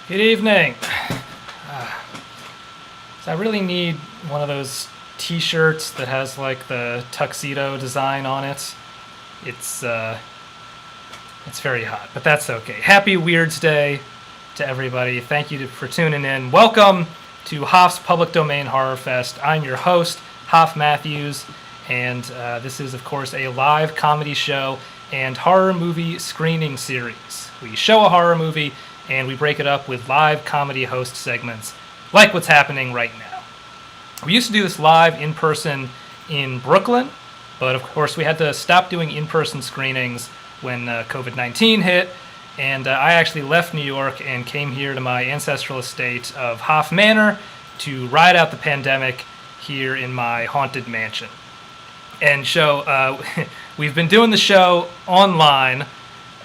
Good evening. So I really need one of those t-shirts that has like the tuxedo design on it. It's very hot, but that's okay. Happy Weirds Day to everybody. Thank you for tuning in. Welcome to Hoff's Public Domain Horrorfest. I'm your host, Hoff Matthews, and this is, of course, a live comedy show and horror movie screening series. We show a horror movie and we break it up with live comedy host segments, like what's happening right now. We used to do this live in person in Brooklyn, but of course we had to stop doing in-person screenings when COVID-19 hit, and I actually left New York and came here to my ancestral estate of Hoff Manor to ride out the pandemic here in my haunted mansion. And so we've been doing the show online.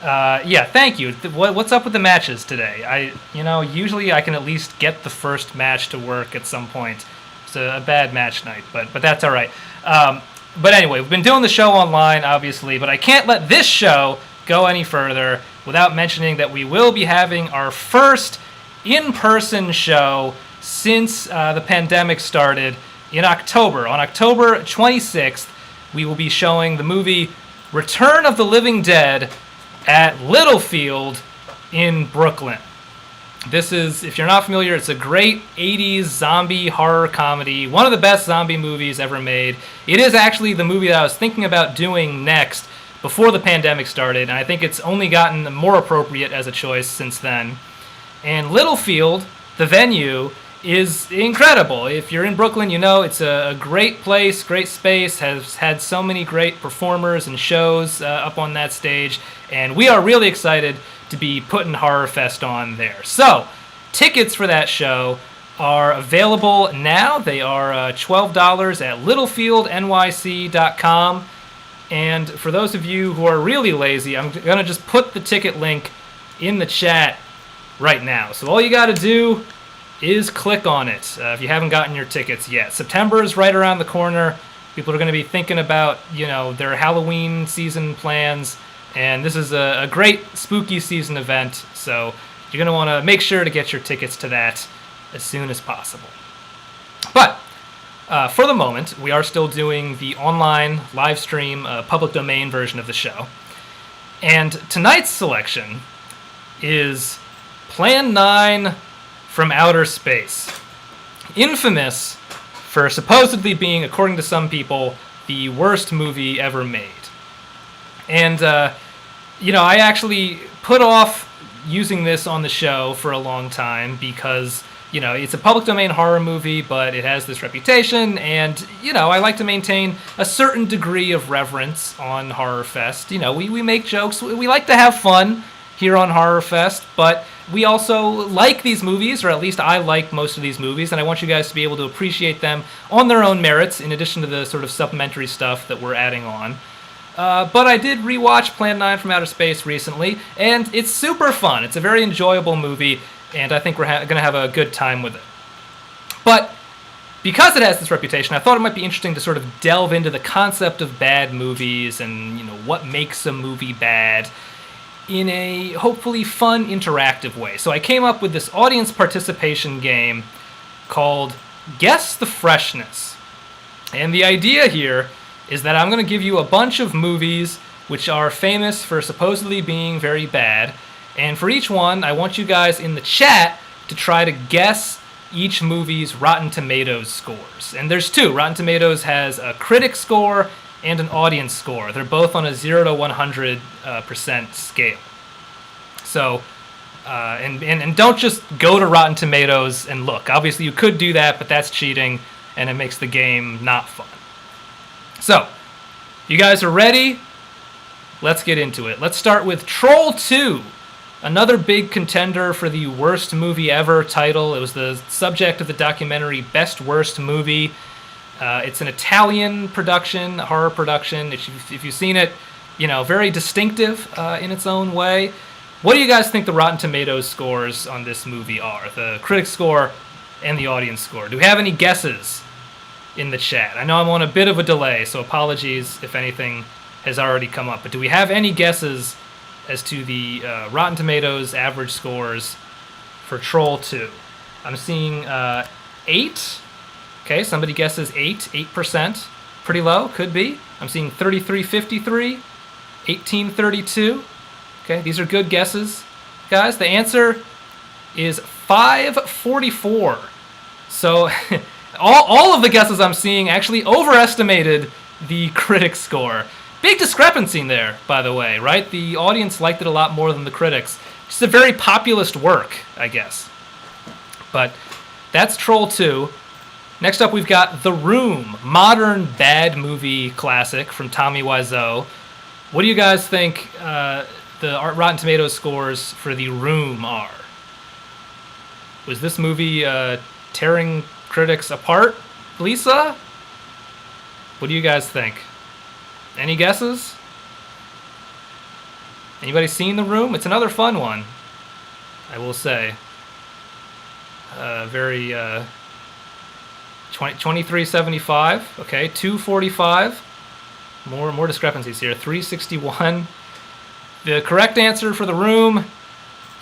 Thank you. What's up with the matches today? Usually I can at least get the first match to work at some point. It's a bad match night, but that's all right. But anyway, we've been doing the show online, obviously, but I can't let this show go any further without mentioning that we will be having our first in-person show since the pandemic started in October. On October 26th, we will be showing the movie Return of the Living Dead at Littlefield in Brooklyn. This is, if you're not familiar, it's a great 80s zombie horror comedy, one of the best zombie movies ever made. It is actually the movie that I was thinking about doing next before the pandemic started, and I think it's only gotten more appropriate as a choice since then. And Littlefield, the venue, is incredible. If you're in Brooklyn, you know it's a great place, great space, has had so many great performers and shows up on that stage, and we are really excited to be putting HorrorFest on there. So, tickets for that show are available now. They are $12 at littlefieldnyc.com. And for those of you who are really lazy, I'm going to just put the ticket link in the chat right now. So all you got to do is click on it if you haven't gotten your tickets yet. September is right around the corner. People are going to be thinking about, their Halloween season plans. And this is a great spooky season event, so you're going to want to make sure to get your tickets to that as soon as possible. But for the moment, we are still doing the online live stream public domain version of the show. And tonight's selection is Plan 9 from Outer Space. Infamous for supposedly being, according to some people, the worst movie ever made. And, I actually put off using this on the show for a long time because, it's a public domain horror movie, but it has this reputation, and, I like to maintain a certain degree of reverence on HorrorFest. We make jokes, we like to have fun here on HorrorFest, but we also like these movies, or at least I like most of these movies, and I want you guys to be able to appreciate them on their own merits, in addition to the sort of supplementary stuff that we're adding on. But I did rewatch Plan 9 from Outer Space recently, and it's super fun. It's a very enjoyable movie, and I think we're going to have a good time with it. But because it has this reputation, I thought it might be interesting to sort of delve into the concept of bad movies and, what makes a movie bad in a hopefully fun, interactive way. So I came up with this audience participation game called Guess the Freshness. And the idea here is that I'm going to give you a bunch of movies which are famous for supposedly being very bad, and for each one, I want you guys in the chat to try to guess each movie's Rotten Tomatoes scores. And there's two. Rotten Tomatoes has a critic score and an audience score. They're both on a 0 to 100% scale. So, and don't just go to Rotten Tomatoes and look. Obviously, you could do that, but that's cheating, and it makes the game not fun. So, you guys are ready? Let's get into it. Let's start with Troll 2, another big contender for the worst movie ever title. It was the subject of the documentary Best Worst Movie. It's an Italian production, horror production. If you've seen it, very distinctive in its own way. What do you guys think the Rotten Tomatoes scores on this movie are? The critic score and the audience score. Do we have any guesses in the chat? I know I'm on a bit of a delay, so apologies if anything has already come up. But do we have any guesses as to the Rotten Tomatoes average scores for Troll 2. I'm seeing 8. Okay, somebody guesses 8%. Pretty low, could be. I'm seeing 33.53, 18.32. Okay, these are good guesses, guys. The answer is 5.44. So all of the guesses I'm seeing actually overestimated the critic score. Big discrepancy there, by the way, right? The audience liked it a lot more than the critics. Just a very populist work, I guess. But that's Troll 2. Next up, we've got The Room, modern bad movie classic from Tommy Wiseau. What do you guys think the Rotten Tomatoes scores for The Room are? Was this movie tearing critics apart, Lisa? What do you guys think? Any guesses? Anybody seen The Room? It's another fun one, I will say. Very 23.75. Okay, 2.45. More discrepancies here. 3.61. The correct answer for The Room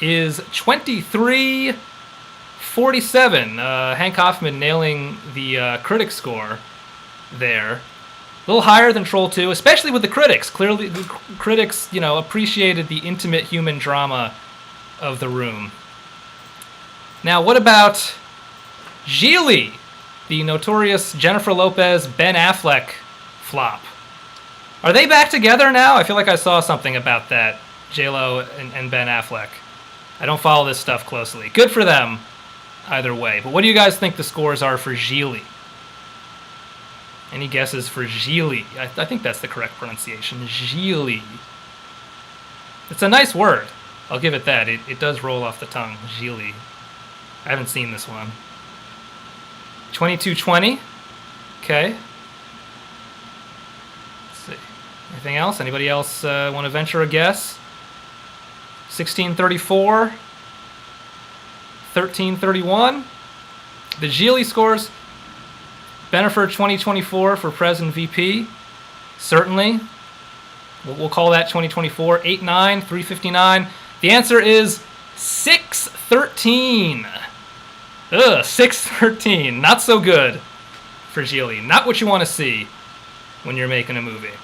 is 23.47. Hank Hoffman nailing the critic score there. A little higher than Troll 2, especially with the critics. Clearly, the critics, appreciated the intimate human drama of The Room. Now, what about Gigli, the notorious Jennifer Lopez, Ben Affleck flop? Are they back together now? I feel like I saw something about that, J-Lo and Ben Affleck. I don't follow this stuff closely. Good for them, either way. But what do you guys think the scores are for Gigli? Any guesses for Gigli? I think that's the correct pronunciation. Gigli. It's a nice word. I'll give it that. It does roll off the tongue. Gigli. I haven't seen this one. 22.20. Okay. Let's see. Anything else? Anybody else want to venture a guess? 16.34. 13.31. The Gigli scores. Bennifer 2024 for President VP. Certainly. We'll call that 2024. 8.9, 3.59. The answer is 6.13. 6.13. Not so good for Gigli. Not what you want to see when you're making a movie.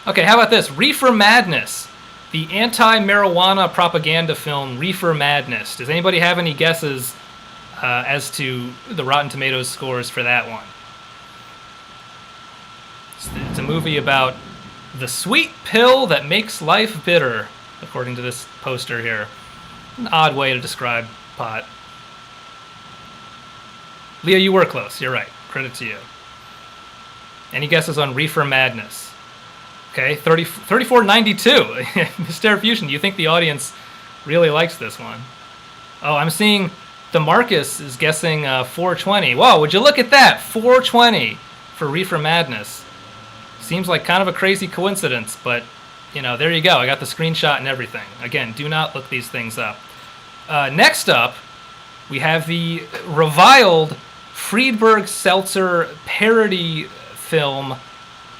Okay, how about this? Reefer Madness. The anti-marijuana propaganda film Reefer Madness. Does anybody have any guesses as to the Rotten Tomatoes scores for that one? It's a movie about the sweet pill that makes life bitter, according to this poster here. An odd way to describe pot. Leah, you were close. You're right. Credit to you. Any guesses on Reefer Madness? Okay, 34.92. Mr. Fusion, do you think the audience really likes this one? Oh, I'm seeing DeMarcus is guessing 4.20. Whoa, would you look at that? 4.20 for Reefer Madness. Seems like kind of a crazy coincidence, but, there you go. I got the screenshot and everything. Again, do not look these things up. Next up, we have the reviled Friedberg-Seltzer parody film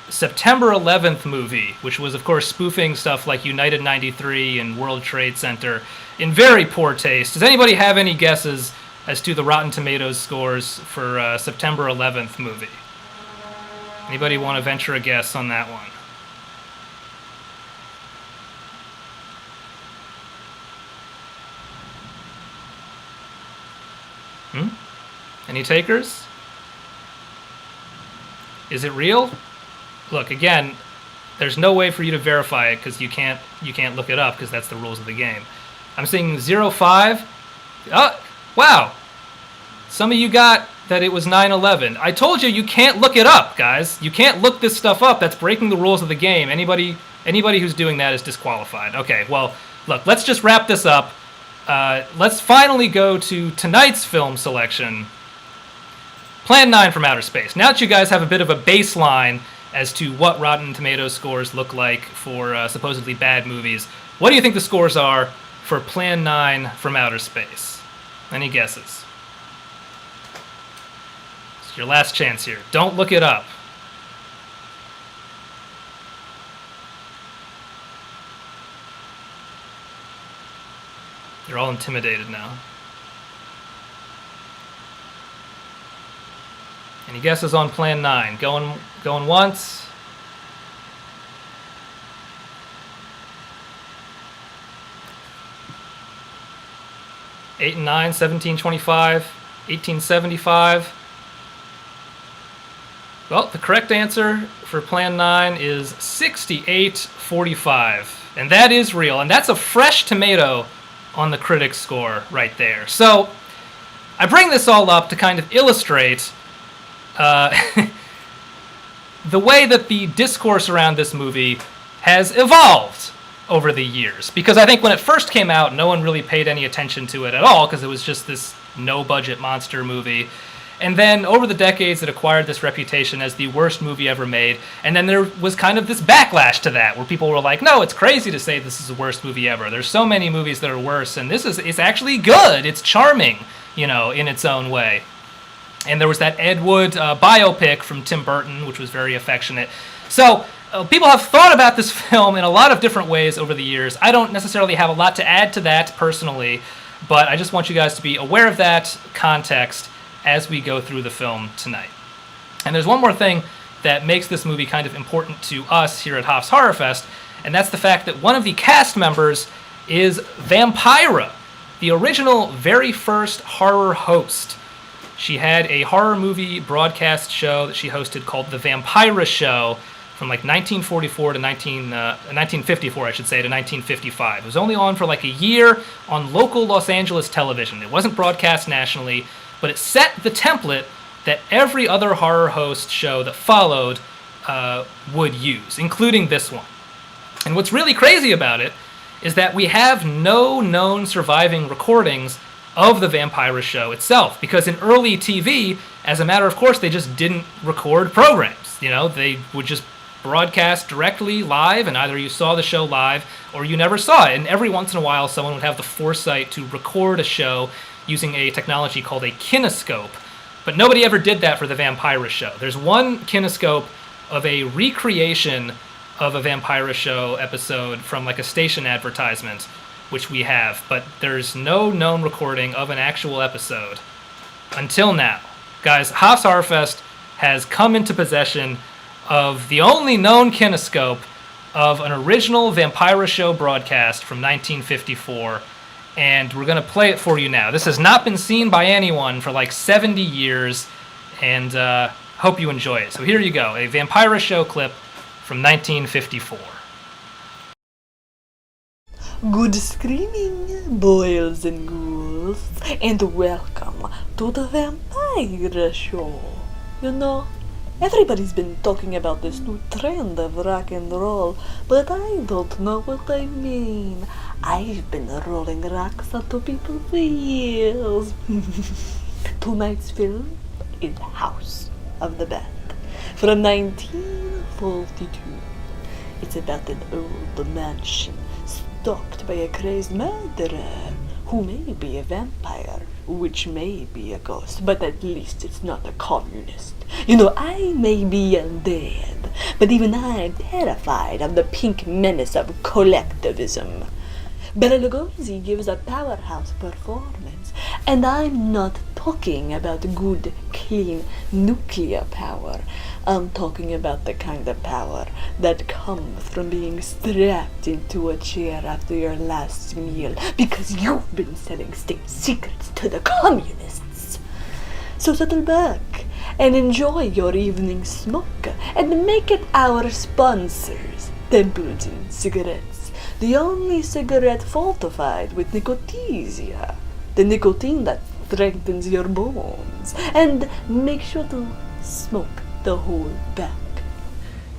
September 11th movie, which was, of course, spoofing stuff like United 93 and World Trade Center in very poor taste. Does anybody have any guesses as to the Rotten Tomatoes scores for September 11th movie? Anybody want to venture a guess on that one? Any takers? Is it real? Look, again, there's no way for you to verify it because you can't look it up because that's the rules of the game. I'm seeing 0.5. Oh, wow. Some of you got that it was 9/11. I told you can't look it up, guys. You can't look this stuff up. That's breaking the rules of the game. Anybody who's doing that is disqualified. Okay, well, look, let's just wrap this up. Let's finally go to tonight's film selection. Plan 9 from Outer Space. Now that you guys have a bit of a baseline as to what Rotten Tomatoes scores look like for supposedly bad movies, what do you think the scores are for Plan 9 from Outer Space? Any guesses? It's your last chance here. Don't look it up. They're all intimidated now. Any guesses on Plan 9? Going once. Eight and 9, 1725, 1875. Well, the correct answer for Plan 9 is 6845. And that is real. And that's a fresh tomato on the critics' score right there. So I bring this all up to kind of illustrate the way that the discourse around this movie has evolved over the years. Because I think when it first came out, no one really paid any attention to it at all, because it was just this no-budget monster movie. And then over the decades, it acquired this reputation as the worst movie ever made. And then there was kind of this backlash to that, where people were like, no, it's crazy to say this is the worst movie ever. There's so many movies that are worse, and it's actually good. It's charming, in its own way. And there was that Ed Wood biopic from Tim Burton, which was very affectionate. So people have thought about this film in a lot of different ways over the years. I don't necessarily have a lot to add to that personally, but I just want you guys to be aware of that context as we go through the film tonight. And there's one more thing that makes this movie kind of important to us here at Hoff's Horrorfest, and that's the fact that one of the cast members is Vampira, the original very first horror host. She had a horror movie broadcast show that she hosted called The Vampira Show from like 1944 to 1954, I should say, to 1955. It was only on for like a year on local Los Angeles television. It wasn't broadcast nationally, but it set the template that every other horror host show that followed would use, including this one. And what's really crazy about it is that we have no known surviving recordings of the Vampira Show itself, because in early TV, as a matter of course, they just didn't record programs. They would just broadcast directly live, and either you saw the show live or you never saw it. And every once in a while, someone would have the foresight to record a show using a technology called a kinescope. But nobody ever did that for the Vampira Show. There's one kinescope of a recreation of a Vampira Show episode from like a station advertisement, which we have, but there's no known recording of an actual episode until now. Guys, Hoff's Horrorfest has come into possession of the only known kinescope of an original Vampira Show broadcast from 1954, and we're going to play it for you now. This has not been seen by anyone for like 70 years, and hope you enjoy it. So here you go, a Vampira Show clip from 1954. Good screaming, boys and ghouls, and welcome to the Vampire Show. Everybody's been talking about this new trend of rock and roll, but I don't know what I mean. I've been rolling rocks onto people for years. Tonight's film is House of the Dead from 1942. It's about an old mansion stalked by a crazed murderer who may be a vampire, which may be a ghost, but at least it's not a communist. I may be undead, but even I'm terrified of the pink menace of collectivism. Bela Lugosi gives a powerhouse performance, and I'm not talking about good, clean nuclear power. I'm talking about the kind of power that comes from being strapped into a chair after your last meal because you've been selling state secrets to the communists. So settle back and enjoy your evening smoke and make it our sponsors, Templeton Cigarettes, the only cigarette fortified with nicotesia, the nicotine that strengthens your bones, and make sure to smoke the whole pack.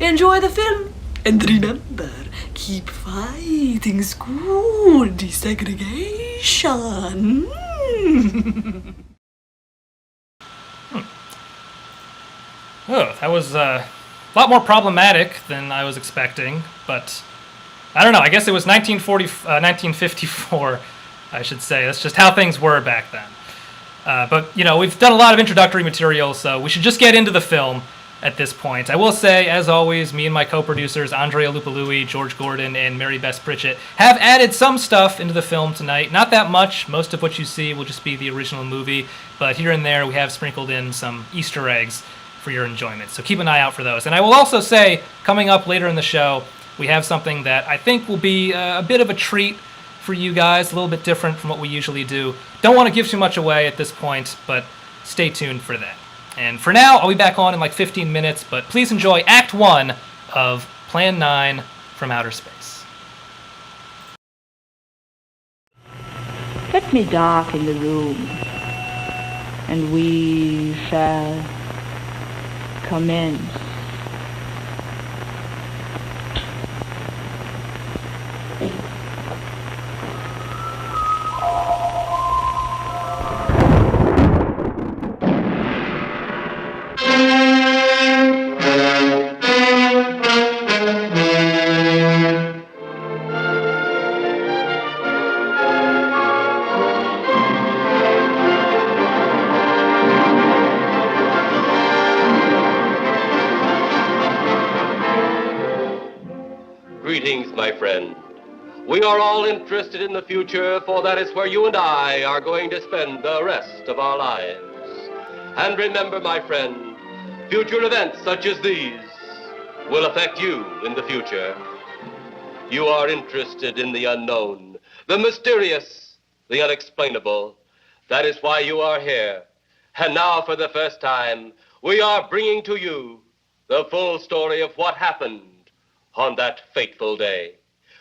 Enjoy the film, and remember, keep fighting school desegregation. Oh, that was a lot more problematic than I was expecting, but I don't know. I guess it was 1954, I should say. That's just how things were back then. But, we've done a lot of introductory material, so we should just get into the film. at this point. I will say, as always, me and my co-producers, Andrei Alupului, George Gordon, and Mary Bess Pritchett, have added some stuff into the film tonight. Not that much. Most of what you see will just be the original movie, but here and there we have sprinkled in some Easter eggs for your enjoyment. So keep an eye out for those. And I will also say, coming up later in the show, we have something that I think will be a bit of a treat for you guys, a little bit different from what we usually do. Don't want to give too much away at this point, but stay tuned for that. And for now, I'll be back on in like 15 minutes, but please enjoy Act 1 of Plan 9 from Outer Space. Let me darken the room, and we shall commence. Greetings, my friend. We are all interested in the future, for that is where you and I are going to spend the rest of our lives. And remember, my friend, future events such as these will affect you in the future. You are interested in the unknown, the mysterious, the unexplainable. That is why you are here. And now, for the first time, we are bringing to you the full story of what happened on that fateful day.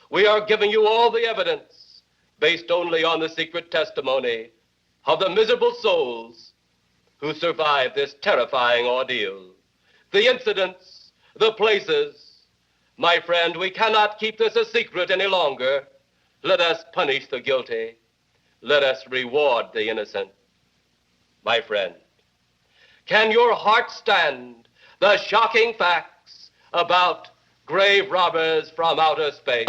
We are giving you all the evidence based only on the secret testimony of the miserable souls who survived this terrifying ordeal. The incidents, the places. My friend, we cannot keep this a secret any longer. Let us punish the guilty. Let us reward the innocent. My friend, can your heart stand the shocking facts about grave robbers from outer space?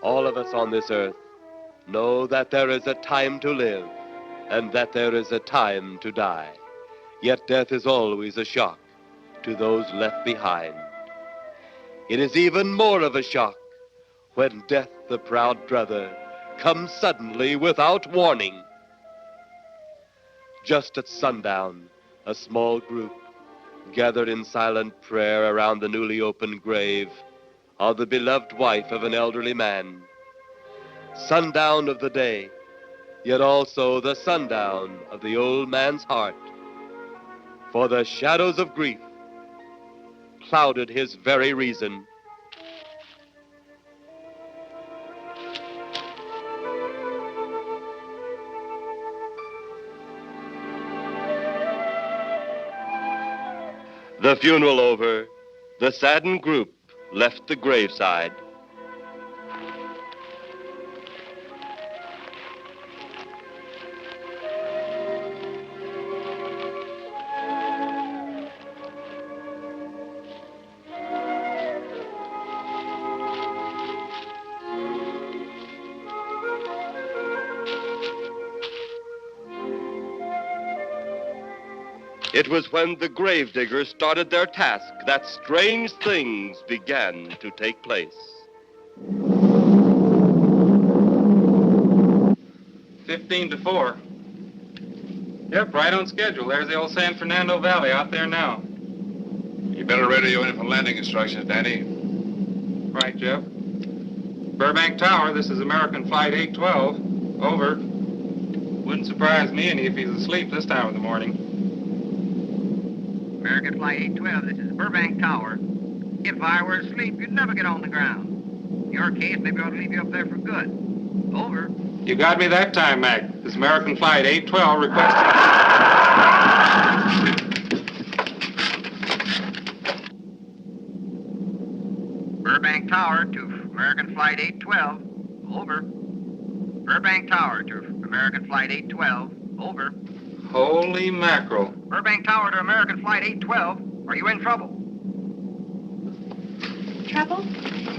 All of us on this earth know that there is a time to live and that there is a time to die. Yet death is always a shock to those left behind. It is even more of a shock when death, the proud brother, comes suddenly without warning. Just at sundown, a small group gathered in silent prayer around the newly opened grave of the beloved wife of an elderly man. Sundown of the day, yet also the sundown of the old man's heart. For the shadows of grief clouded his very reason. The funeral over, the saddened group left the graveside. It was when the gravediggers started their task that strange things began to take place. 15-4. Yep, right on schedule. There's the old San Fernando Valley out there now. You better radio in for landing instructions, Danny. Right, Jeff. Burbank Tower, this is American Flight 812. Over. Wouldn't surprise me any if he's asleep this time of the morning. American Flight 812, this is Burbank Tower. If I were asleep, you'd never get on the ground. In your case, maybe I ought to leave you up there for good. Over. You got me that time, Mac. This is American Flight 812 requesting... Burbank Tower to American Flight 812. Over. Burbank Tower to American Flight 812. Over. Holy mackerel. Burbank Tower to American Flight 812. Are you in trouble? Trouble?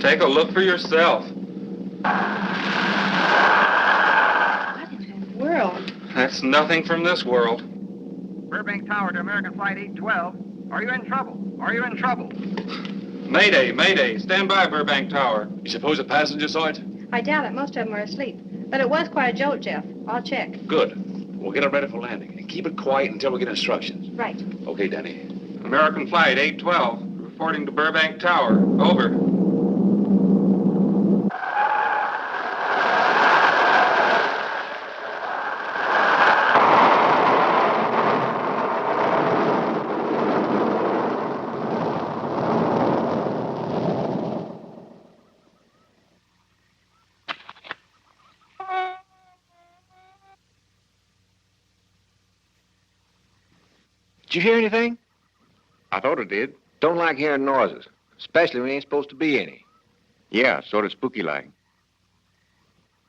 Take a look for yourself. What in the world? That's nothing from this world. Burbank Tower to American Flight 812. Are you in trouble? Are you in trouble? Mayday, mayday. Stand by, Burbank Tower. You suppose a passenger saw it? I doubt it. Most of them are asleep. But it was quite a jolt, Jeff. I'll check. Good. We'll get it ready for landing. And keep it quiet until we get instructions. Right. Okay, Danny. American Flight 812, reporting to Burbank Tower. Over. Did you hear anything? I thought it did. Don't like hearing noises, especially when there ain't supposed to be any. Yeah, sort of spooky-like.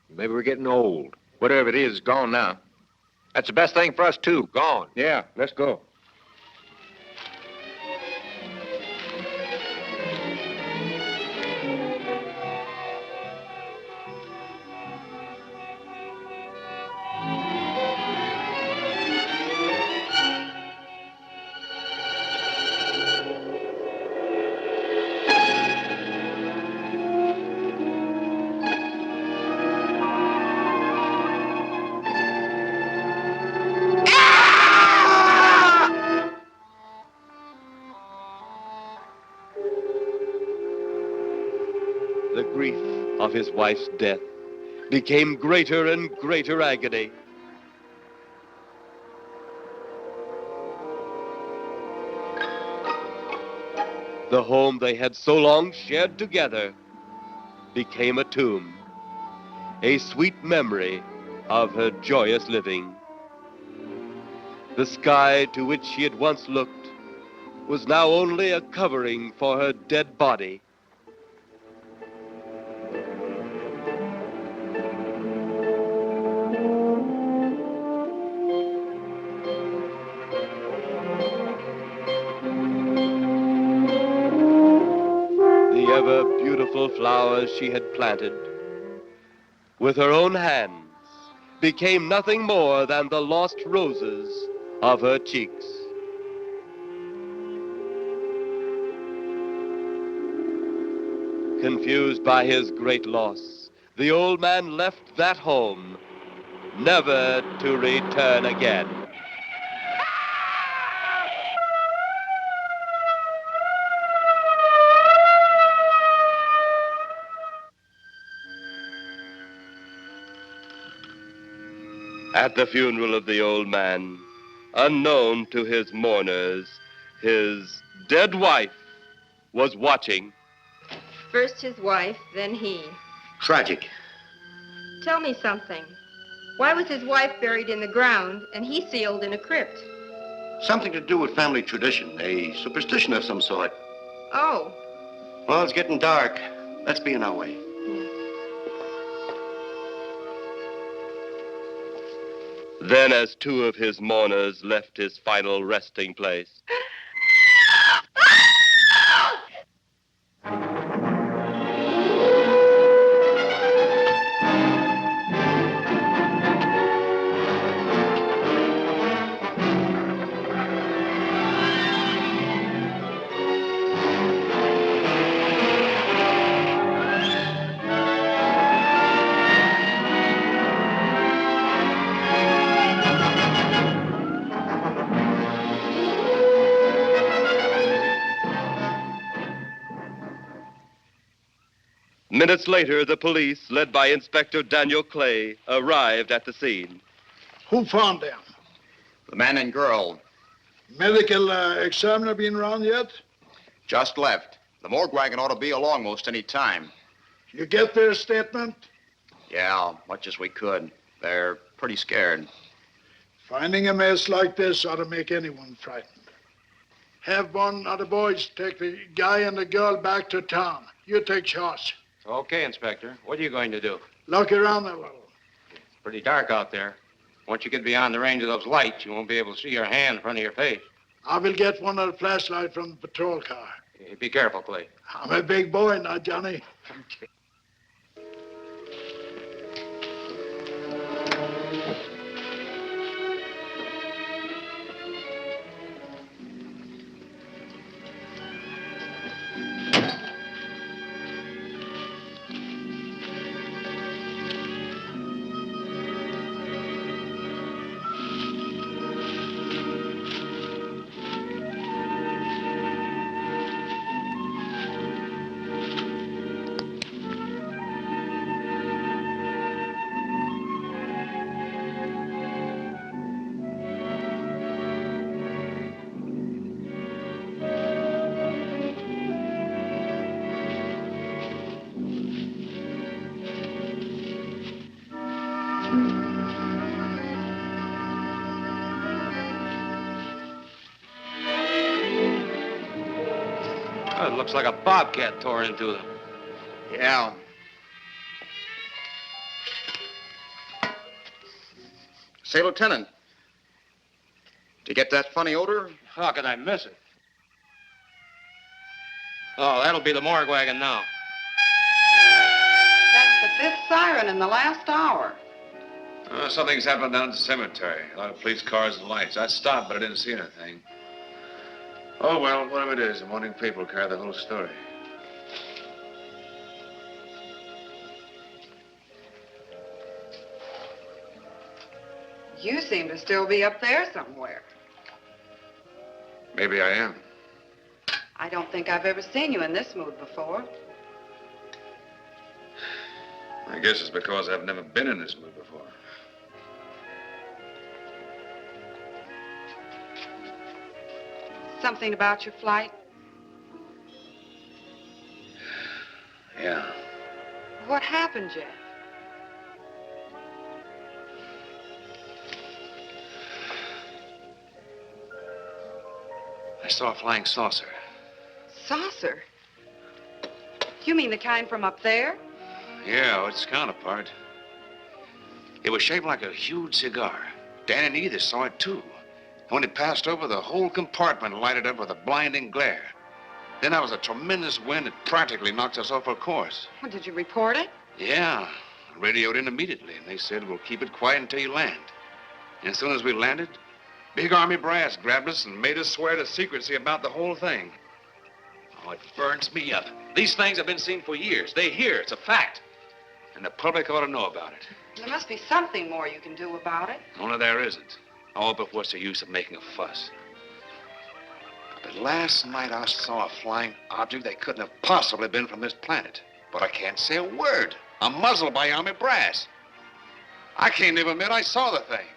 Maybe we're getting old. Whatever it is, it's gone now. That's the best thing for us, too. Gone. Yeah, let's go. The grief of his wife's death became greater and greater agony. The home they had so long shared together became a tomb, a sweet memory of her joyous living. The sky to which she had once looked was now only a covering for her dead body. The ever-beautiful flowers she had planted, with her own hands, became nothing more than the lost roses of her cheeks. Confused by his great loss, the old man left that home, never to return again. At the funeral of the old man, unknown to his mourners, his dead wife was watching. First his wife, then he. Tragic. Tell me something. Why was his wife buried in the ground and he sealed in a crypt? Something to do with family tradition, a superstition of some sort. Oh. Well, it's getting dark. Let's be on our way. Then, as two of his mourners left his final resting place, Minutes later, the police, led by Inspector Daniel Clay, arrived at the scene. Who found them? The man and girl. Medical examiner been around yet? Just left. The morgue wagon ought to be along most any time. You get their statement? Yeah, much as we could. They're pretty scared. Finding a mess like this ought to make anyone frightened. Have one of the boys take the guy and the girl back to town. You take charge. Okay, Inspector. What are you going to do? Look around a little. It's pretty dark out there. Once you get beyond the range of those lights, you won't be able to see your hand in front of your face. I will get one of the flashlights from the patrol car. Be careful, Clay. I'm a big boy now, Johnny. Oh, it looks like a bobcat tore into them. Yeah. Say, Lieutenant, did you get that funny odor? How could I miss it? Oh, that'll be the morgue wagon now. That's the fifth siren in the last hour. Something's happened down at the cemetery. A lot of police cars and lights. I stopped, but I didn't see anything. Oh, well, whatever it is, the morning paper will carry the whole story. You seem to still be up there somewhere. Maybe I am. I don't think I've ever seen you in this mood before. I guess it's because I've never been in this mood before. Something about your flight? Yeah. What happened, Jeff? I saw a flying saucer. Saucer? You mean the kind from up there? Yeah, its counterpart. It was shaped like a huge cigar. Dan and Edith saw it, too. And when it passed over, the whole compartment lighted up with a blinding glare. Then there was a tremendous wind that practically knocked us off our course. Well, did you report it? Yeah. I radioed in immediately, and they said, we'll keep it quiet until you land. And as soon as we landed, big Army brass grabbed us and made us swear to secrecy about the whole thing. Oh, it burns me up. These things have been seen for years. They hear. It's a fact. And the public ought to know about it. There must be something more you can do about it. Only there isn't. Oh, but what's the use of making a fuss? But last night I saw a flying object that couldn't have possibly been from this planet. But I can't say a word. I'm muzzled by Army brass. I can't even admit I saw the thing.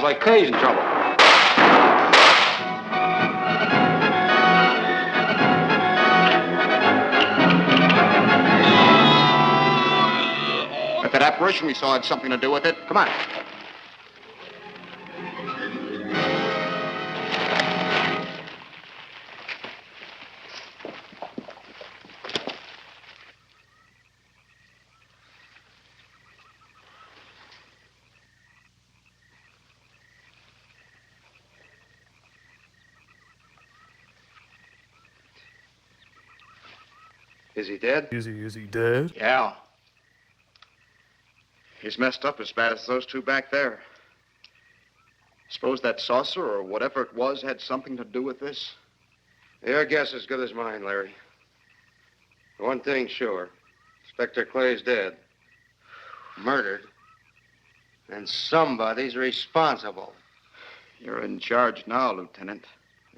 like Clay's in trouble. If that apparition we saw had something to do with it, come on. Is he dead? Is he dead? Yeah. He's messed up as bad as those two back there. Suppose that saucer or whatever it was had something to do with this? Your guess is as good as mine, Larry. One thing's sure. Inspector Clay's dead. Murdered. And somebody's responsible. You're in charge now, Lieutenant.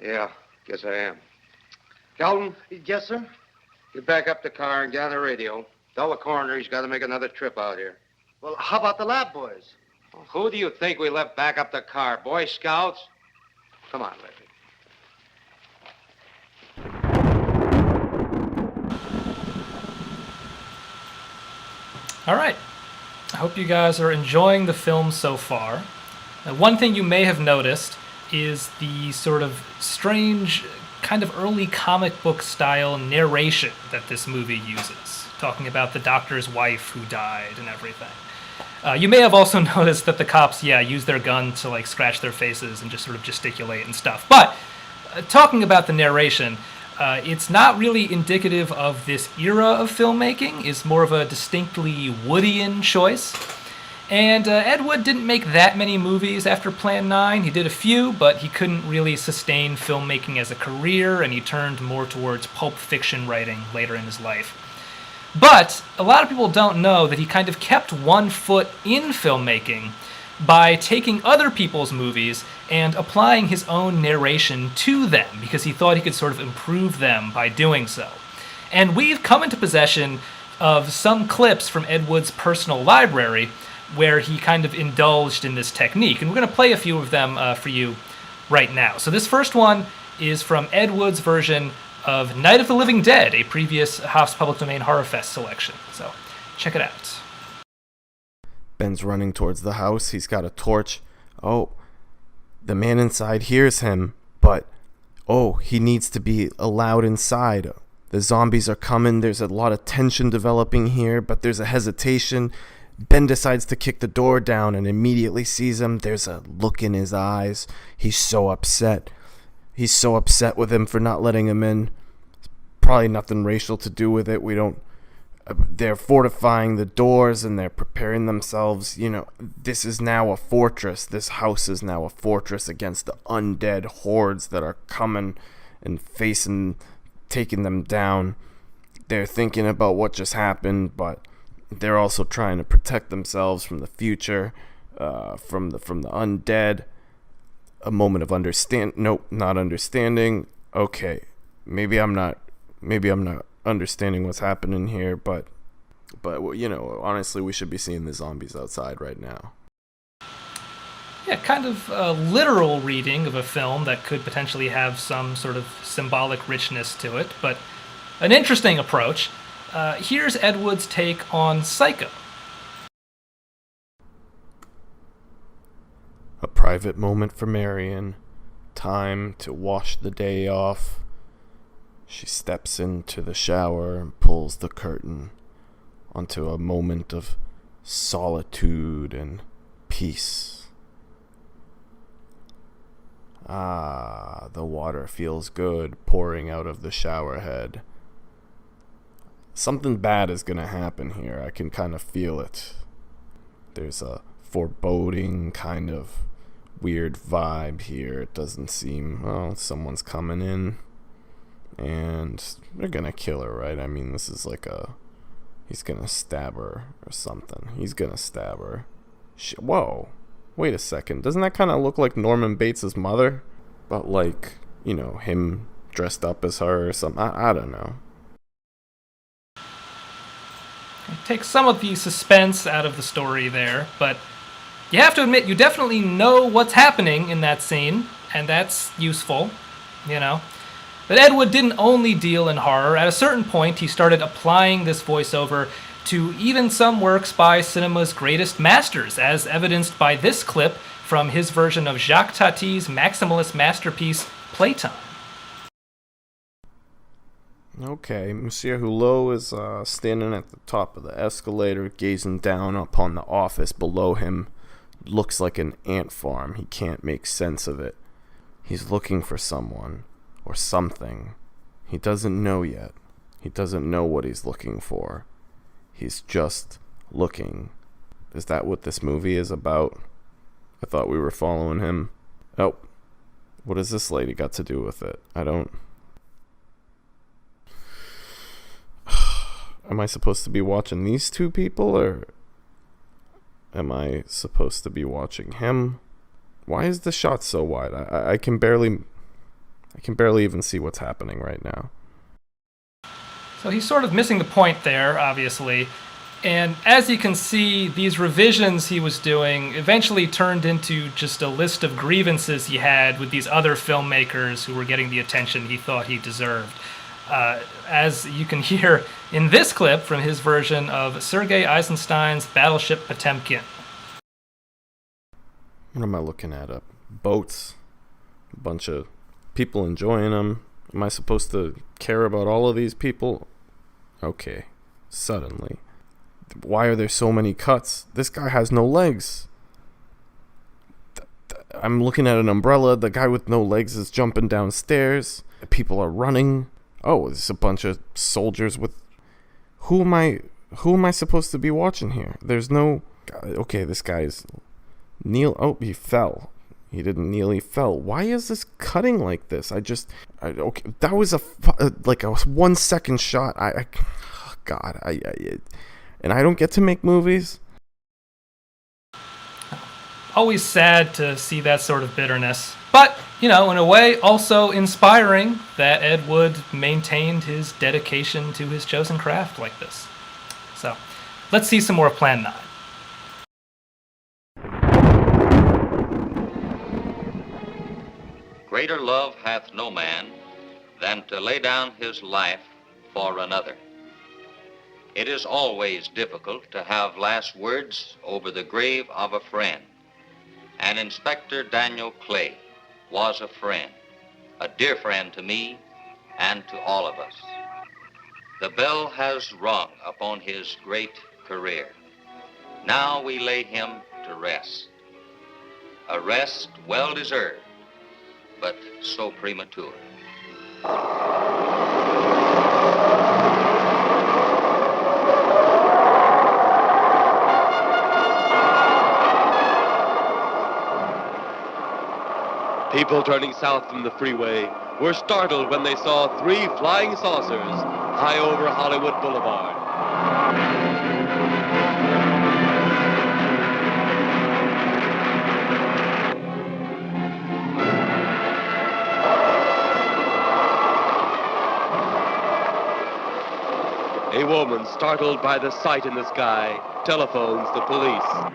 Yeah, guess I am. Calton? Yes, sir? Get back up the car and get on the radio. Tell the coroner he's got to make another trip out here. Well, how about the lab boys? Well, who do you think we left back up the car? Boy Scouts? Come on, Larry. All right. I hope you guys are enjoying the film so far. Now, one thing you may have noticed is the sort of strange, kind of early comic book style narration that this movie uses, talking about the doctor's wife who died and everything. You may have also noticed that the cops, use their gun to like scratch their faces and just sort of gesticulate and stuff. But talking about the narration, it's not really indicative of this era of filmmaking. It's more of a distinctly Woodian choice. And Ed Wood didn't make that many movies after Plan 9. He did a few, but he couldn't really sustain filmmaking as a career, and he turned more towards pulp fiction writing later in his life. But a lot of people don't know that he kind of kept one foot in filmmaking by taking other people's movies and applying his own narration to them, because he thought he could sort of improve them by doing so. And we've come into possession of some clips from Ed Wood's personal library where he kind of indulged in this technique. And we're going to play a few of them for you right now. So this first one is from Ed Wood's version of Night of the Living Dead, a previous Hoff's Public Domain HorrorFest selection. So check it out. Ben's running towards the house. He's got a torch. Oh, the man inside hears him, but he needs to be allowed inside. The zombies are coming. There's a lot of tension developing here, but there's a hesitation. Ben decides to kick the door down and immediately sees him. There's a look in his eyes. He's so upset. He's so upset with him for not letting him in. Probably nothing racial to do with it. They're fortifying the doors and they're preparing themselves. This is now a fortress. This house is now a fortress against the undead hordes that are coming and taking them down. They're thinking about what just happened, but they're also trying to protect themselves from the future, from the undead. A moment of not understanding. Okay, maybe I'm not understanding what's happening here, but honestly, we should be seeing the zombies outside right now. Yeah, kind of a literal reading of a film that could potentially have some sort of symbolic richness to it, but an interesting approach. Here's Ed Wood's take on Psycho. A private moment for Marion. Time to wash the day off. She steps into the shower and pulls the curtain onto a moment of solitude and peace. The water feels good pouring out of the shower head. Something bad is going to happen here. I can kind of feel it. There's a foreboding kind of weird vibe here. It doesn't seem, someone's coming in and they're going to kill her, right? I mean, this is like he's going to stab her or something. He's going to stab her. Whoa. Wait a second. Doesn't that kind of look like Norman Bates' mother? But like, him dressed up as her or something. I don't know. It takes some of the suspense out of the story there, but you have to admit, you definitely know what's happening in that scene, and that's useful, you know. But Ed Wood didn't only deal in horror. At a certain point, he started applying this voiceover to even some works by cinema's greatest masters, as evidenced by this clip from his version of Jacques Tati's maximalist masterpiece, Playtime. Okay, Monsieur Hulot is standing at the top of the escalator, gazing down upon the office below him. Looks like an ant farm. He can't make sense of it. He's looking for someone, or something. He doesn't know yet. He doesn't know what he's looking for. He's just looking. Is that what this movie is about? I thought we were following him. Oh, what has this lady got to do with it? I don't... Am I supposed to be watching these two people, or am I supposed to be watching him? Why is the shot so wide? I can barely even see what's happening right now. So he's sort of missing the point there, obviously. And as you can see, these revisions he was doing eventually turned into just a list of grievances he had with these other filmmakers who were getting the attention he thought he deserved. As you can hear in this clip from his version of Sergei Eisenstein's Battleship Potemkin. What am I looking at? Boats. A bunch of people enjoying them. Am I supposed to care about all of these people? Okay. Suddenly. Why are there so many cuts? This guy has no legs. I'm looking at an umbrella. The guy with no legs is jumping downstairs. People are running. Oh, there's a bunch of soldiers with... Who am I supposed to be watching here? There's no... Okay, this guy's... Oh, he fell. He didn't kneel, he fell. Why is this cutting like this? Okay, that was like a 1 second shot. God, and I don't get to make movies? Always sad to see that sort of bitterness. But, you know, in a way, also inspiring that Ed Wood maintained his dedication to his chosen craft like this. So, let's see some more of Plan 9. Greater love hath no man than to lay down his life for another. It is always difficult to have last words over the grave of a friend. And Inspector Daniel Clay was a friend, a dear friend to me and to all of us. The bell has rung upon his great career. Now we lay him to rest. A rest well deserved, but so premature. People turning south from the freeway were startled when they saw 3 flying saucers high over Hollywood Boulevard. A woman, startled by the sight in the sky, telephones the police.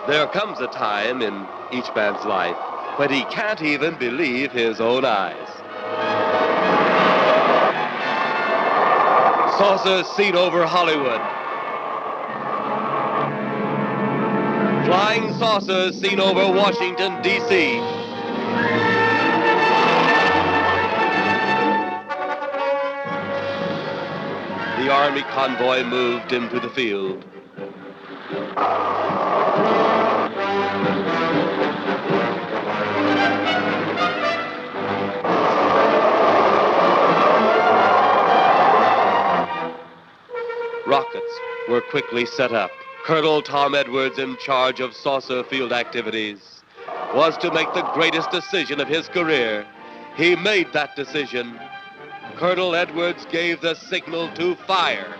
There comes a time in each man's life when he can't even believe his own eyes. Saucers seen over Hollywood. Flying saucers seen over Washington, D.C. The Army convoy moved into the field. Rockets were quickly set up. Colonel Tom Edwards, in charge of saucer field activities, was to make the greatest decision of his career. He made that decision Colonel Edwards gave the signal to fire.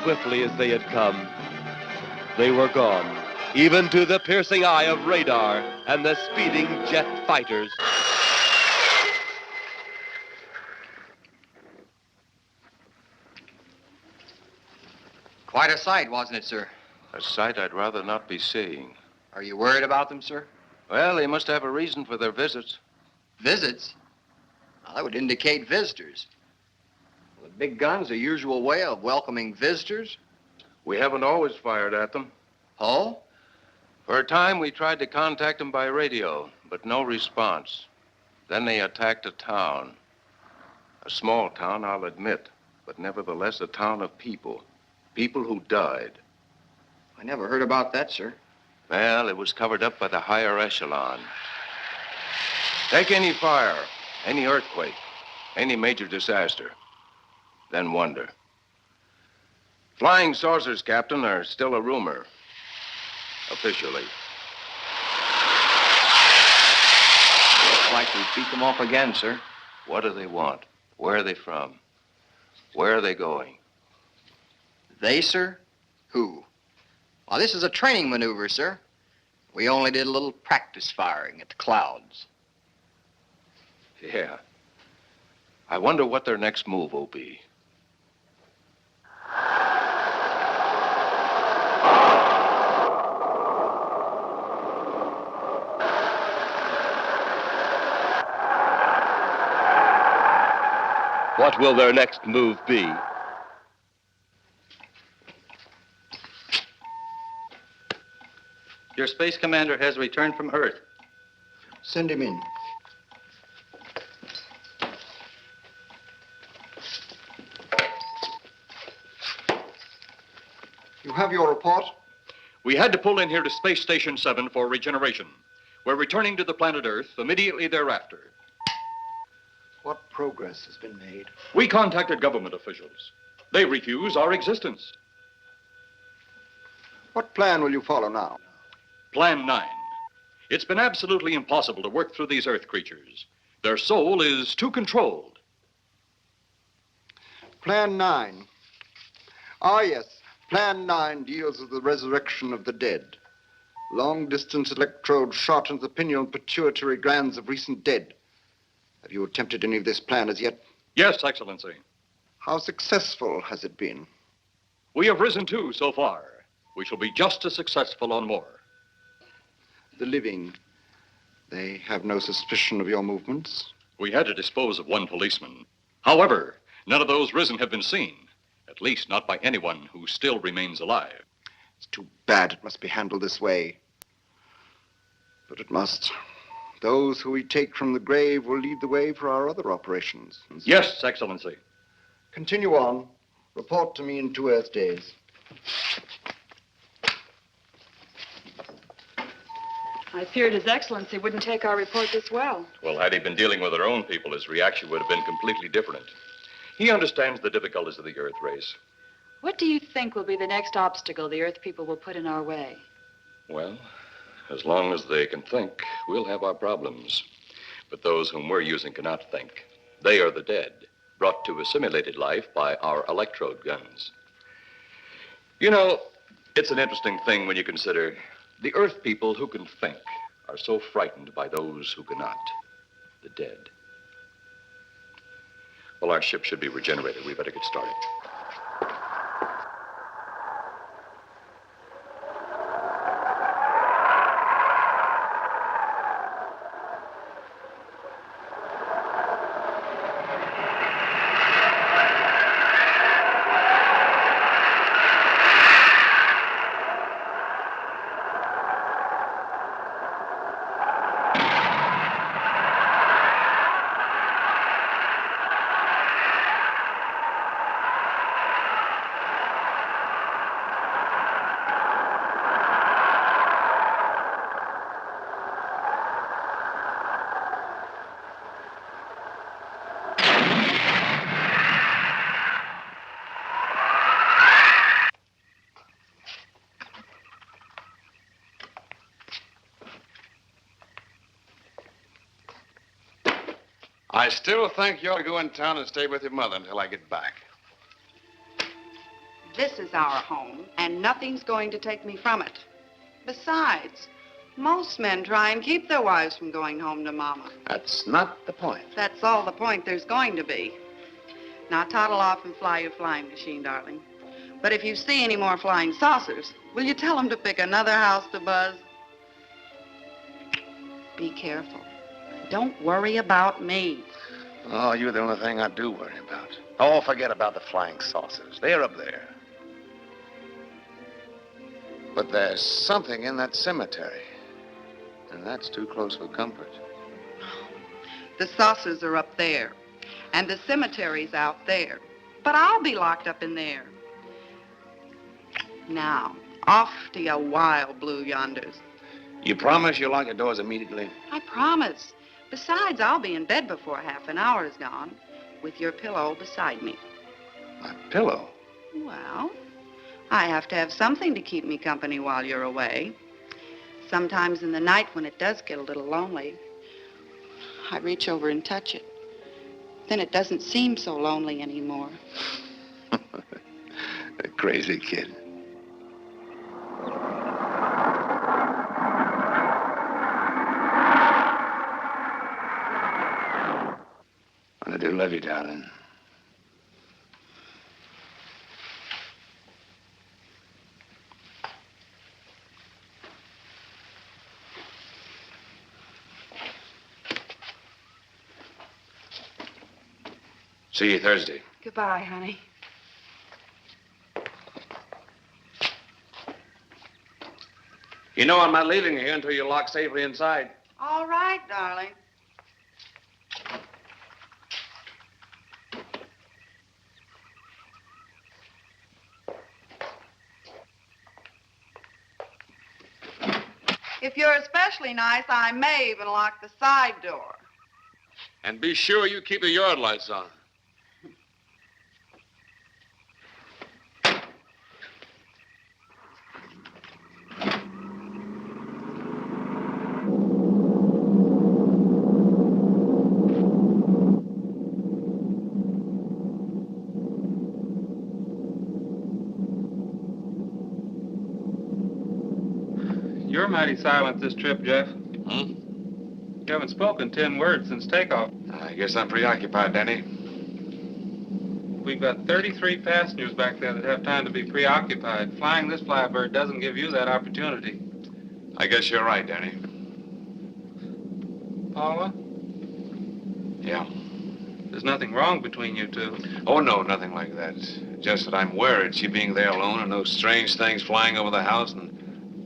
Swiftly as they had come, they were gone, even to the piercing eye of radar and the speeding jet fighters. Quite a sight, wasn't it, sir? A sight I'd rather not be seeing. Are you worried about them, sir? Well, they must have a reason for their visits. Visits? Well, that would indicate visitors. The big gun's the usual way of welcoming visitors. We haven't always fired at them. Oh? For a time, we tried to contact them by radio, but no response. Then they attacked a town. A small town, I'll admit, but nevertheless a town of people. People who died. I never heard about that, sir. Well, it was covered up by the higher echelon. Take any fire, any earthquake, any major disaster. Then wonder. Flying saucers, Captain, are still a rumor. Officially. Looks like we beat them off again, sir. What do they want? Where are they from? Where are they going? They, sir? Who? Well, this is a training maneuver, sir. We only did a little practice firing at the clouds. Yeah. I wonder what their next move will be. What will their next move be? Your space commander has returned from Earth. Send him in. You have your report? We had to pull in here to Space Station 7 for regeneration. We're returning to the planet Earth immediately thereafter. What progress has been made? We contacted government officials. They refuse our existence. What plan will you follow now? Plan 9. It's been absolutely impossible to work through these Earth creatures. Their soul is too controlled. Plan 9. Ah, yes. Plan 9 deals with the resurrection of the dead. Long-distance electrode shot into the pineal and pituitary glands of recent dead. Have you attempted any of this plan as yet? Yes, Excellency. How successful has it been? We have risen too so far. We shall be just as successful on more. The living, they have no suspicion of your movements? We had to dispose of one policeman. However, none of those risen have been seen. At least not by anyone who still remains alive. It's too bad it must be handled this way. But it must. Those who we take from the grave will lead the way for our other operations. Yes, Excellency. Continue on. Report to me in 2 Earth days. I feared His Excellency wouldn't take our report this well. Well, had he been dealing with our own people, his reaction would have been completely different. He understands the difficulties of the Earth race. What do you think will be the next obstacle the Earth people will put in our way? Well, as long as they can think, we'll have our problems. But those whom we're using cannot think. They are the dead, brought to a simulated life by our electrode guns. You know, it's an interesting thing when you consider the Earth people who can think are so frightened by those who cannot. the dead. Well, our ship should be regenerated. We better get started. I still think you ought to go in town and stay with your mother until I get back. This is our home, and nothing's going to take me from it. Besides, most men try and keep their wives from going home to Mama. That's not the point. That's all the point there's going to be. Now toddle off and fly your flying machine, darling. But if you see any more flying saucers, will you tell them to pick another house to buzz? Be careful. Don't worry about me. Oh, you're the only thing I do worry about. Oh, forget about the flying saucers. They're up there. But there's something in that cemetery. And that's too close for comfort. The saucers are up there, and the cemetery's out there. But I'll be locked up in there. Now, off to your wild blue yonders. You promise you'll lock your doors immediately? I promise. Besides, I'll be in bed before half an hour is gone, with your pillow beside me. My pillow? Well, I have to have something to keep me company while you're away. Sometimes in the night when it does get a little lonely, I reach over and touch it. Then it doesn't seem so lonely anymore. A crazy kid. I do love you, darling. See you Thursday. Goodbye, honey. You know I'm not leaving you here until you're locked safely inside. All right, darling. If you're especially nice, I may even lock the side door. And be sure you keep the yard lights on. You're mighty silent this trip, Jeff. You haven't spoken 10 words since takeoff. I guess I'm preoccupied, Danny. We've got 33 passengers back there that have time to be preoccupied. Flying this flybird doesn't give you that opportunity. I guess you're right, Danny. Paula? Yeah. There's nothing wrong between you two. Oh, no, nothing like that. Just that I'm worried, she being there alone and those strange things flying over the house and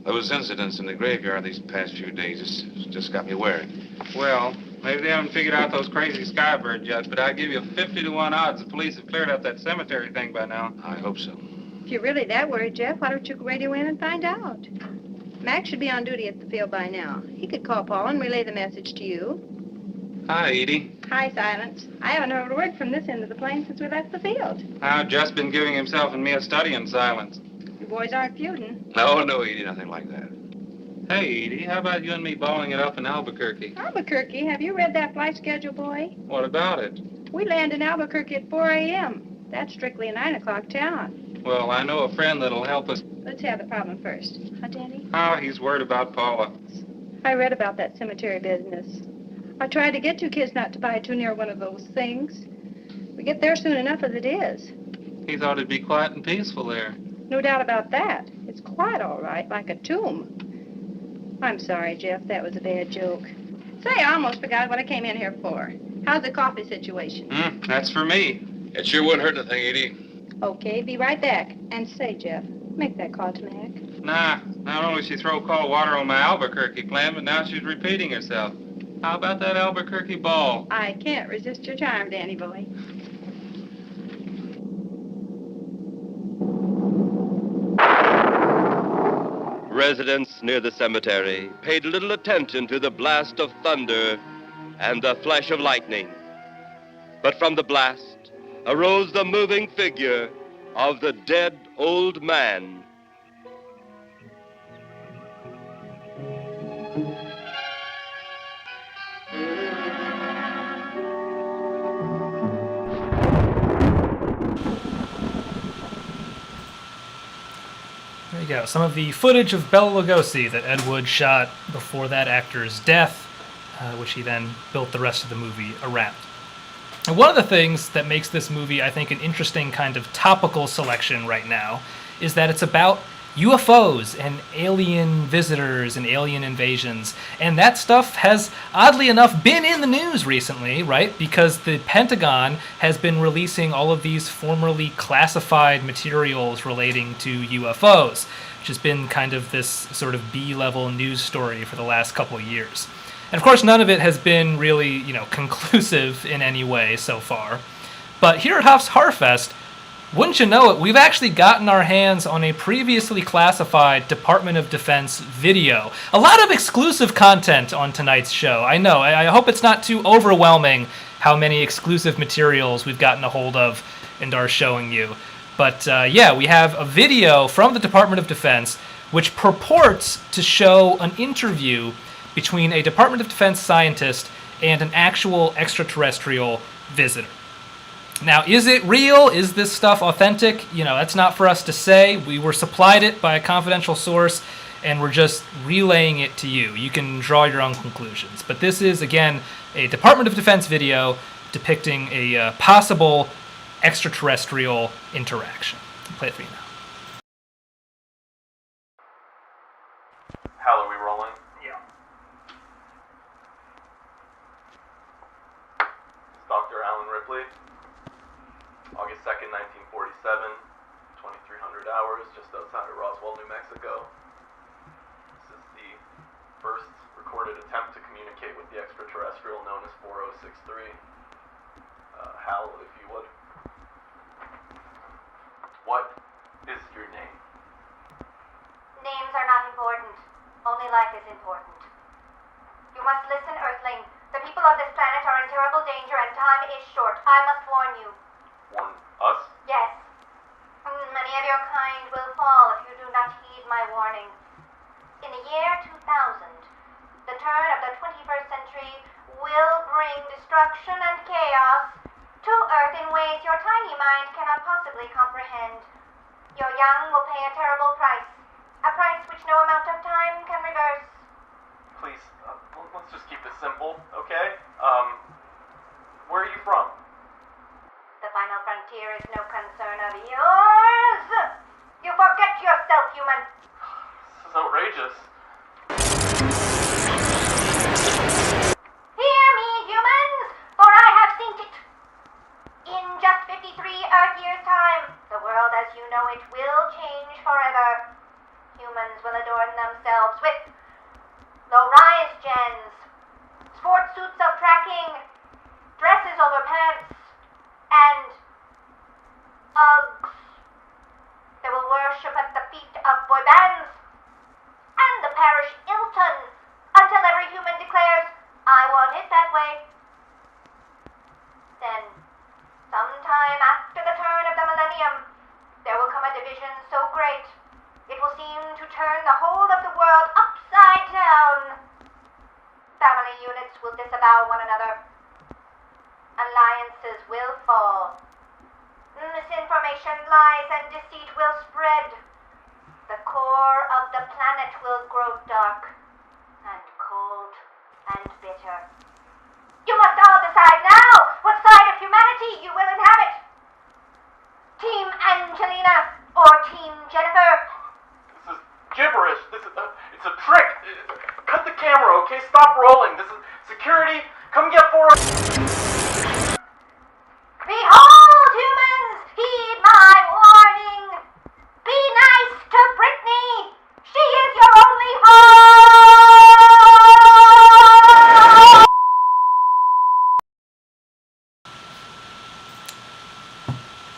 those incidents in the graveyard these past few days just got me worried. Well, maybe they haven't figured out those crazy skybirds yet, but I give you 50-to-1 odds the police have cleared up that cemetery thing by now. I hope so. If you're really that worried, Jeff, why don't you radio in and find out? Mac should be on duty at the field by now. He could call Paul and relay the message to you. Hi, Edie. Hi, Silence. I haven't heard a word from this end of the plane since we left the field. I've just been giving himself and me a study in silence. You boys aren't feuding. No, Edie, nothing like that. Hey, Edie, how about you and me balling it up in Albuquerque? Albuquerque? Have you read that flight schedule, boy? What about it? We land in Albuquerque at 4 a.m. That's strictly a 9 o'clock town. Well, I know a friend that'll help us. Let's have the problem first. Huh, Daddy? Oh, he's worried about Paula. I read about that cemetery business. I tried to get you kids not to buy too near one of those things. We get there soon enough as it is. He thought it'd be quiet and peaceful there. No doubt about that. It's quiet all right, like a tomb. I'm sorry, Jeff. That was a bad joke. Say, I almost forgot what I came in here for. How's the coffee situation? That's for me. It sure wouldn't hurt nothing, Edie. Okay, be right back. And say, Jeff, make that call to Mac. Nah, not only she throw cold water on my Albuquerque plan, but now she's repeating herself. How about that Albuquerque ball? I can't resist your charm, Danny boy. Residents near the cemetery paid little attention to the blast of thunder and the flash of lightning. But from the blast arose the moving figure of the dead old man. There you go. Some of the footage of Bela Lugosi that Ed Wood shot before that actor's death, which he then built the rest of the movie around. And one of the things that makes this movie, I think, an interesting kind of topical selection right now is that it's about UFOs and alien visitors and alien invasions. And that stuff has, oddly enough, been in the news recently, right? Because the Pentagon has been releasing all of these formerly classified materials relating to UFOs, which has been kind of this sort of B-level news story for the last couple of years. And of course, none of it has been really, conclusive in any way so far. But here at Hoff's HorrorFest, wouldn't you know it, we've actually gotten our hands on a previously classified Department of Defense video. A lot of exclusive content on tonight's show. I know, I hope it's not too overwhelming how many exclusive materials we've gotten a hold of and are showing you. But yeah, we have a video from the Department of Defense which purports to show an interview between a Department of Defense scientist and an actual extraterrestrial visitor. Now, is it real? Is this stuff authentic? That's not for us to say. We were supplied it by a confidential source, and we're just relaying it to you. You can draw your own conclusions. But this is, again, a Department of Defense video depicting a possible extraterrestrial interaction. I'll play it for you now. Hal, are we rolling? Yeah. Dr. Alan Ripley. August 2nd, 1947, 2300 hours, just outside of Roswell, New Mexico. This is the first recorded attempt to communicate with the extraterrestrial known as 4063. Hal, if you would. What is your name? Names are not important. Only life is important. You must listen, Earthling. The people of this planet are in terrible danger and time is short. I must warn you. Warn us? Yes. Many of your kind will fall if you do not heed my warning. In the year 2000, the turn of the 21st century will bring destruction and chaos to Earth in ways your tiny mind cannot possibly comprehend. Your young will pay a terrible price. A price which no amount of time can reverse. Please, let's just keep this simple, okay? Where are you from? The final frontier is no concern of yours. You forget yourself, human. This is outrageous. Hear me, humans, for I have seen it. In just 53 Earth years' time, the world as you know it will change forever. Humans will adorn themselves with low-rise gens, sports suits of tracking, dresses over pants, and Uggs. They will worship at the feet of boy bands and the parish Ilton until every human declares, I want it that way. Then, sometime after the turn of the millennium, there will come a division so great it will seem to turn the whole of the world upside down. Family units will disavow one another. Alliances will fall. Misinformation, lies, and deceit will spread. The core of the planet will grow dark and cold and bitter.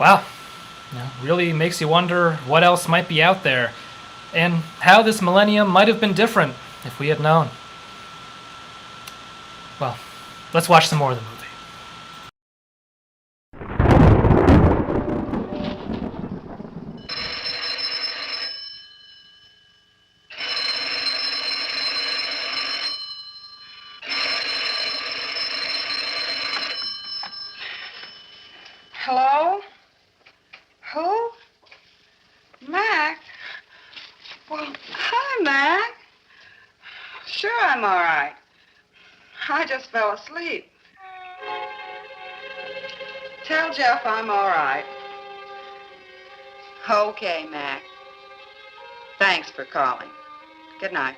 wow, really makes you wonder what else might be out there and how this millennium might have been different if we had known. Well, let's watch some more of the movie. Hello? Who? Mac? Well, hi, Mac. Sure, I'm all right. I just fell asleep. Tell Jeff I'm all right. Okay, Mac. Thanks for calling. Good night.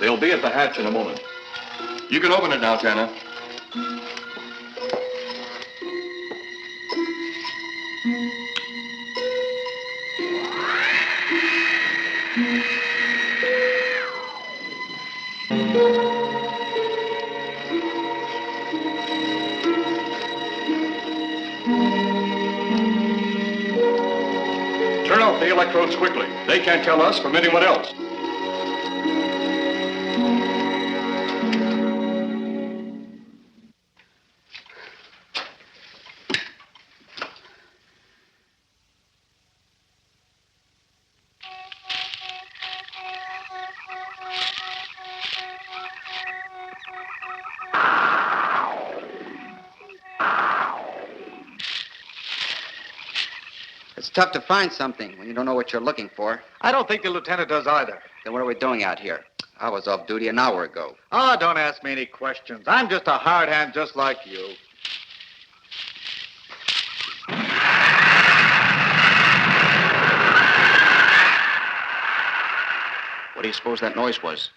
They'll be at the hatch in a moment. You can open it now, Tanner. Turn off the electrodes quickly. They can't tell us from anyone else. It's tough to find something when you don't know what you're looking for. I don't think the lieutenant does either. Then what are we doing out here? I was off duty an hour ago. Oh, don't ask me any questions. I'm just a hard hand just like you. What do you suppose that noise was?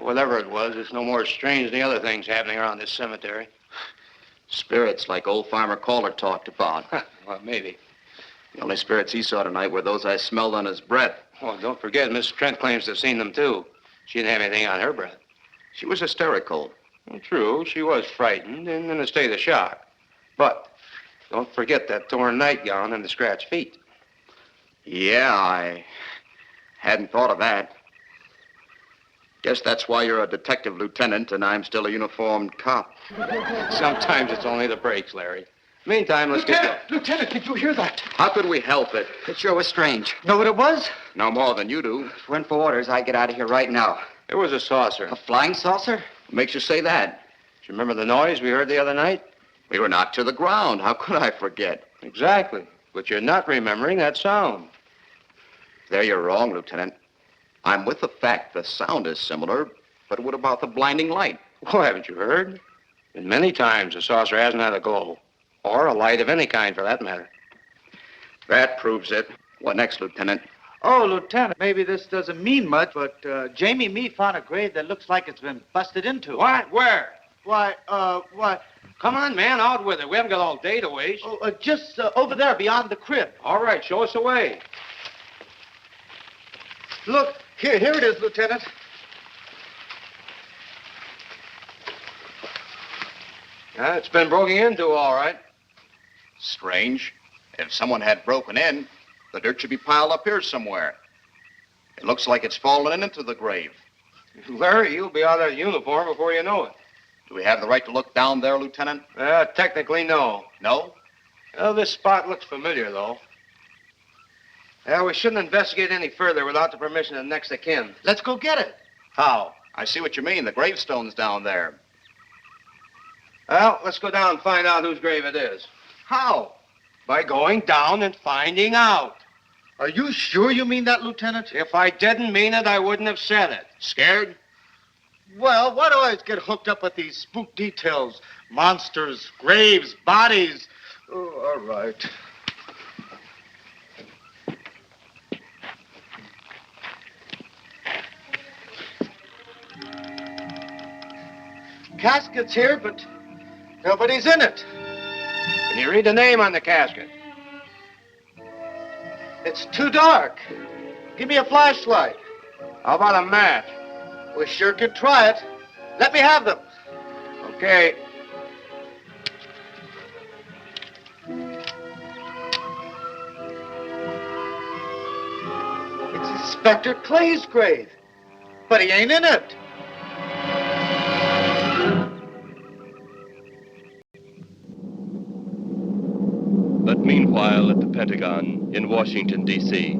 Whatever it was, it's no more strange than the other things happening around this cemetery. Spirits like old Farmer Calder talked about. Well, maybe. The only spirits he saw tonight were those I smelled on his breath. Well, don't forget, Miss Trent claims to have seen them, too. She didn't have anything on her breath. She was hysterical. Well, true, she was frightened and in a state of shock. But don't forget that torn nightgown and the scratched feet. Yeah, I hadn't thought of that. Guess that's why you're a detective lieutenant and I'm still a uniformed cop. Sometimes it's only the breaks, Larry. Meantime, let's get... Lieutenant, did you hear that? How could we help it? It sure was strange. Know what it was? No more than you do. If went for orders, I'd get out of here right now. It was a saucer. A flying saucer? What makes you say that? Do you remember the noise we heard the other night? We were knocked to the ground. How could I forget? Exactly. But you're not remembering that sound. There you're wrong, Lieutenant. I'm with the fact the sound is similar, but what about the blinding light? Well, haven't you heard? And many times the saucer hasn't had a glow. Or a light of any kind, for that matter. That proves it. What next, Lieutenant? Oh, Lieutenant, maybe this doesn't mean much, but Jamie and me found a grave that looks like it's been busted into. What? Where? Why? Come on, man, out with it. We haven't got all day to waste. Oh, just over there, beyond the crib. All right, show us the way. Look, here it is, Lieutenant. It's been broken into, all right. Strange. If someone had broken in, the dirt should be piled up here somewhere. It looks like it's fallen into the grave. Larry, you'll be out of uniform before you know it. Do we have the right to look down there, Lieutenant? Technically, no. No? Well, this spot looks familiar, though. We shouldn't investigate any further without the permission of next of kin. Let's go get it. How? I see what you mean. The gravestone's down there. Well, let's go down and find out whose grave it is. How? By going down and finding out. Are you sure you mean that, Lieutenant? If I didn't mean it, I wouldn't have said it. Scared? Well, why do I always get hooked up with these spook details? Monsters, graves, bodies. Oh, all right. Casket's here, but nobody's in it. Can you read the name on the casket? It's too dark. Give me a flashlight. How about a match? We sure could try it. Let me have them. Okay. It's Inspector Clay's grave, but he ain't in it. meanwhile at the Pentagon in Washington, D.C.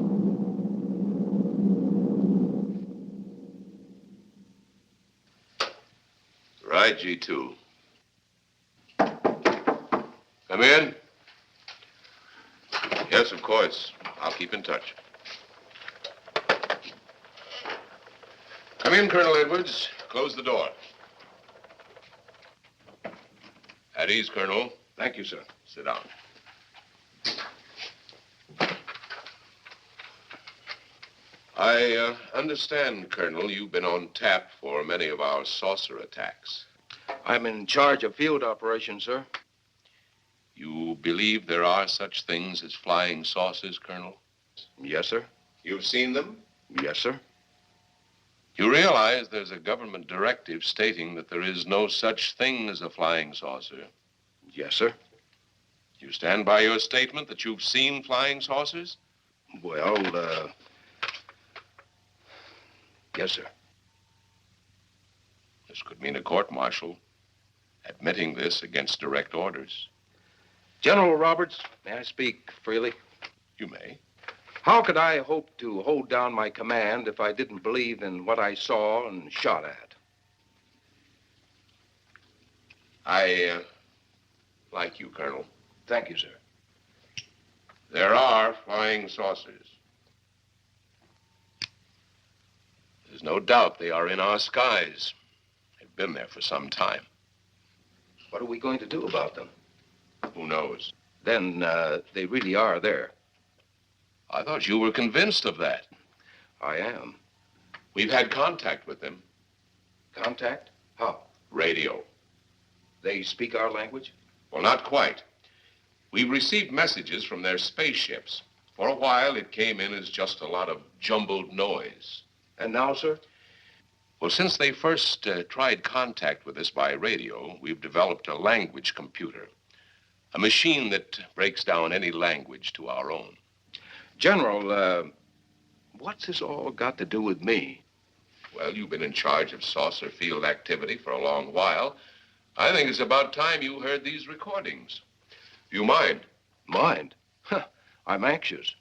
Right, G2. Come in. Yes, of course. I'll keep in touch. Come in, Colonel Edwards. Close the door. At ease, Colonel. Thank you, sir. Sit down. I understand, Colonel, you've been on tap for many of our saucer attacks. I'm in charge of field operations, sir. You believe there are such things as flying saucers, Colonel? Yes, sir. You've seen them? Yes, sir. You realize there's a government directive stating that there is no such thing as a flying saucer? Yes, sir. You stand by your statement that you've seen flying saucers? Well, yes, sir. This could mean a court-martial, admitting this against direct orders. General Roberts, may I speak freely? You may. How could I hope to hold down my command if I didn't believe in what I saw and shot at? I like you, Colonel. Thank you, sir. There are flying saucers. There's no doubt they are in our skies. They've been there for some time. What are we going to do about them? Who knows? Then they really are there. I thought you were convinced of that. I am. We've had contact with them. Contact? How? Radio. They speak our language? Well, not quite. We've received messages from their spaceships. For a while, it came in as just a lot of jumbled noise. And now, sir? Well, since they first tried contact with us by radio, we've developed a language computer. A machine that breaks down any language to our own. General, what's this all got to do with me? Well, you've been in charge of saucer field activity for a long while. I think it's about time you heard these recordings. Do you mind? Mind? Huh, I'm anxious.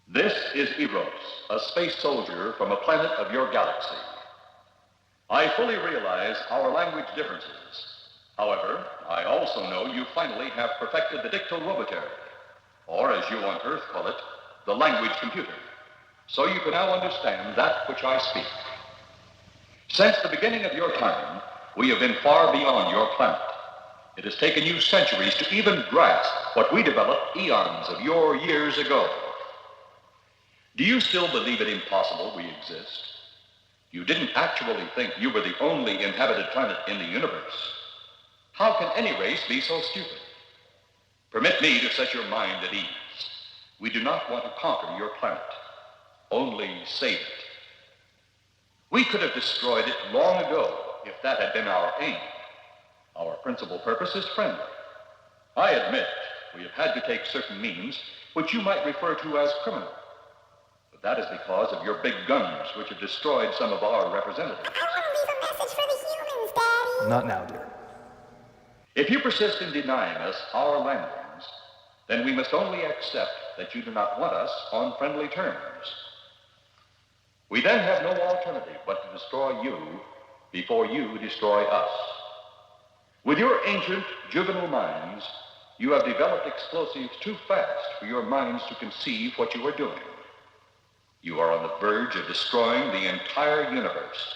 This is Eros, a space soldier from a planet of your galaxy. I fully realize our language differences. However, I also know you finally have perfected the dictorobotery, or as you on Earth call it, the language computer. So you can now understand that which I speak. Since the beginning of your time, we have been far beyond your planet. It has taken you centuries to even grasp what we developed eons of your years ago. Do you still believe it impossible we exist? You didn't actually think you were the only inhabited planet in the universe. How can any race be so stupid? Permit me to set your mind at ease. We do not want to conquer your planet, only save it. We could have destroyed it long ago if that had been our aim. Our principal purpose is friendly. I admit we have had to take certain means which you might refer to as criminal. But that is because of your big guns, which have destroyed some of our representatives. I want to leave a message for the humans, Daddy. Not now, dear. If you persist in denying us our landings, then we must only accept that you do not want us on friendly terms. We then have no alternative but to destroy you before you destroy us. With your ancient, juvenile minds, you have developed explosives too fast for your minds to conceive what you are doing. You are on the verge of destroying the entire universe.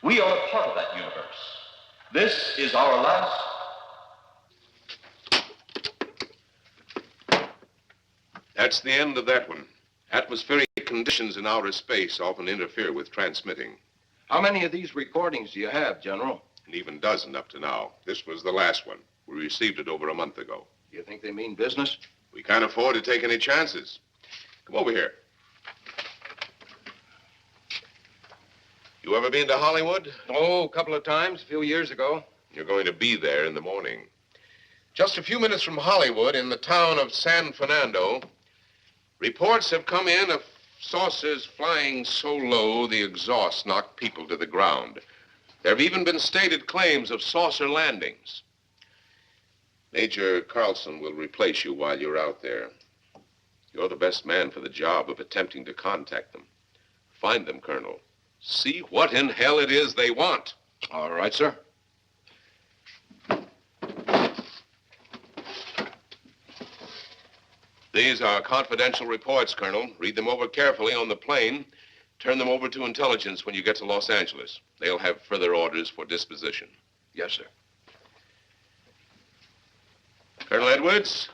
We are a part of that universe. This is our last... That's the end of that one. Atmospheric conditions in outer space often interfere with transmitting. How many of these recordings do you have, General? An even dozen up to now. This was the last one. We received it over a month ago. Do you think they mean business? We can't afford to take any chances. Come over here. You ever been to Hollywood? Oh, a couple of times, a few years ago. You're going to be there in the morning. Just a few minutes from Hollywood, in the town of San Fernando, reports have come in of saucers flying so low the exhaust knocked people to the ground. There have even been stated claims of saucer landings. Major Carlson will replace you while you're out there. You're the best man for the job of attempting to contact them. Find them, Colonel. See what in hell it is they want. All right, sir. These are confidential reports, Colonel. Read them over carefully on the plane. Turn them over to intelligence when you get to Los Angeles. They'll have further orders for disposition. Yes, sir. Colonel Edwards?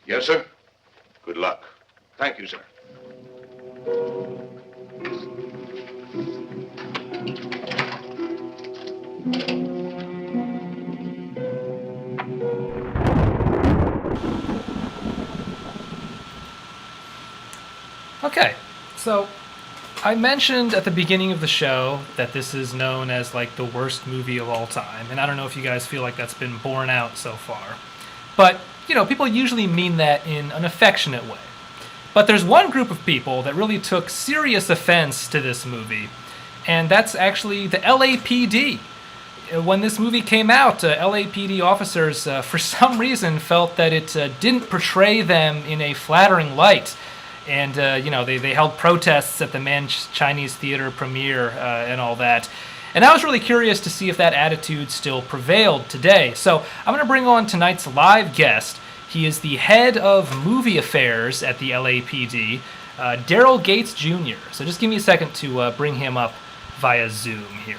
Yes, sir. Good luck. Thank you, sir. Okay, so I mentioned at the beginning of the show that this is known as like the worst movie of all time, and I don't know if you guys feel like that's been borne out so far. But, you know, people usually mean that in an affectionate way. But there's one group of people that really took serious offense to this movie, and that's actually the LAPD. When this movie came out, LAPD officers, for some reason, felt that it didn't portray them in a flattering light. And, you know, they held protests at the Man's Chinese Theater premiere and all that. And I was really curious to see if that attitude still prevailed today. So I'm going to bring on tonight's live guest. He is the head of movie affairs at the LAPD, Daryl Gates Jr. So just give me a second to bring him up via Zoom here.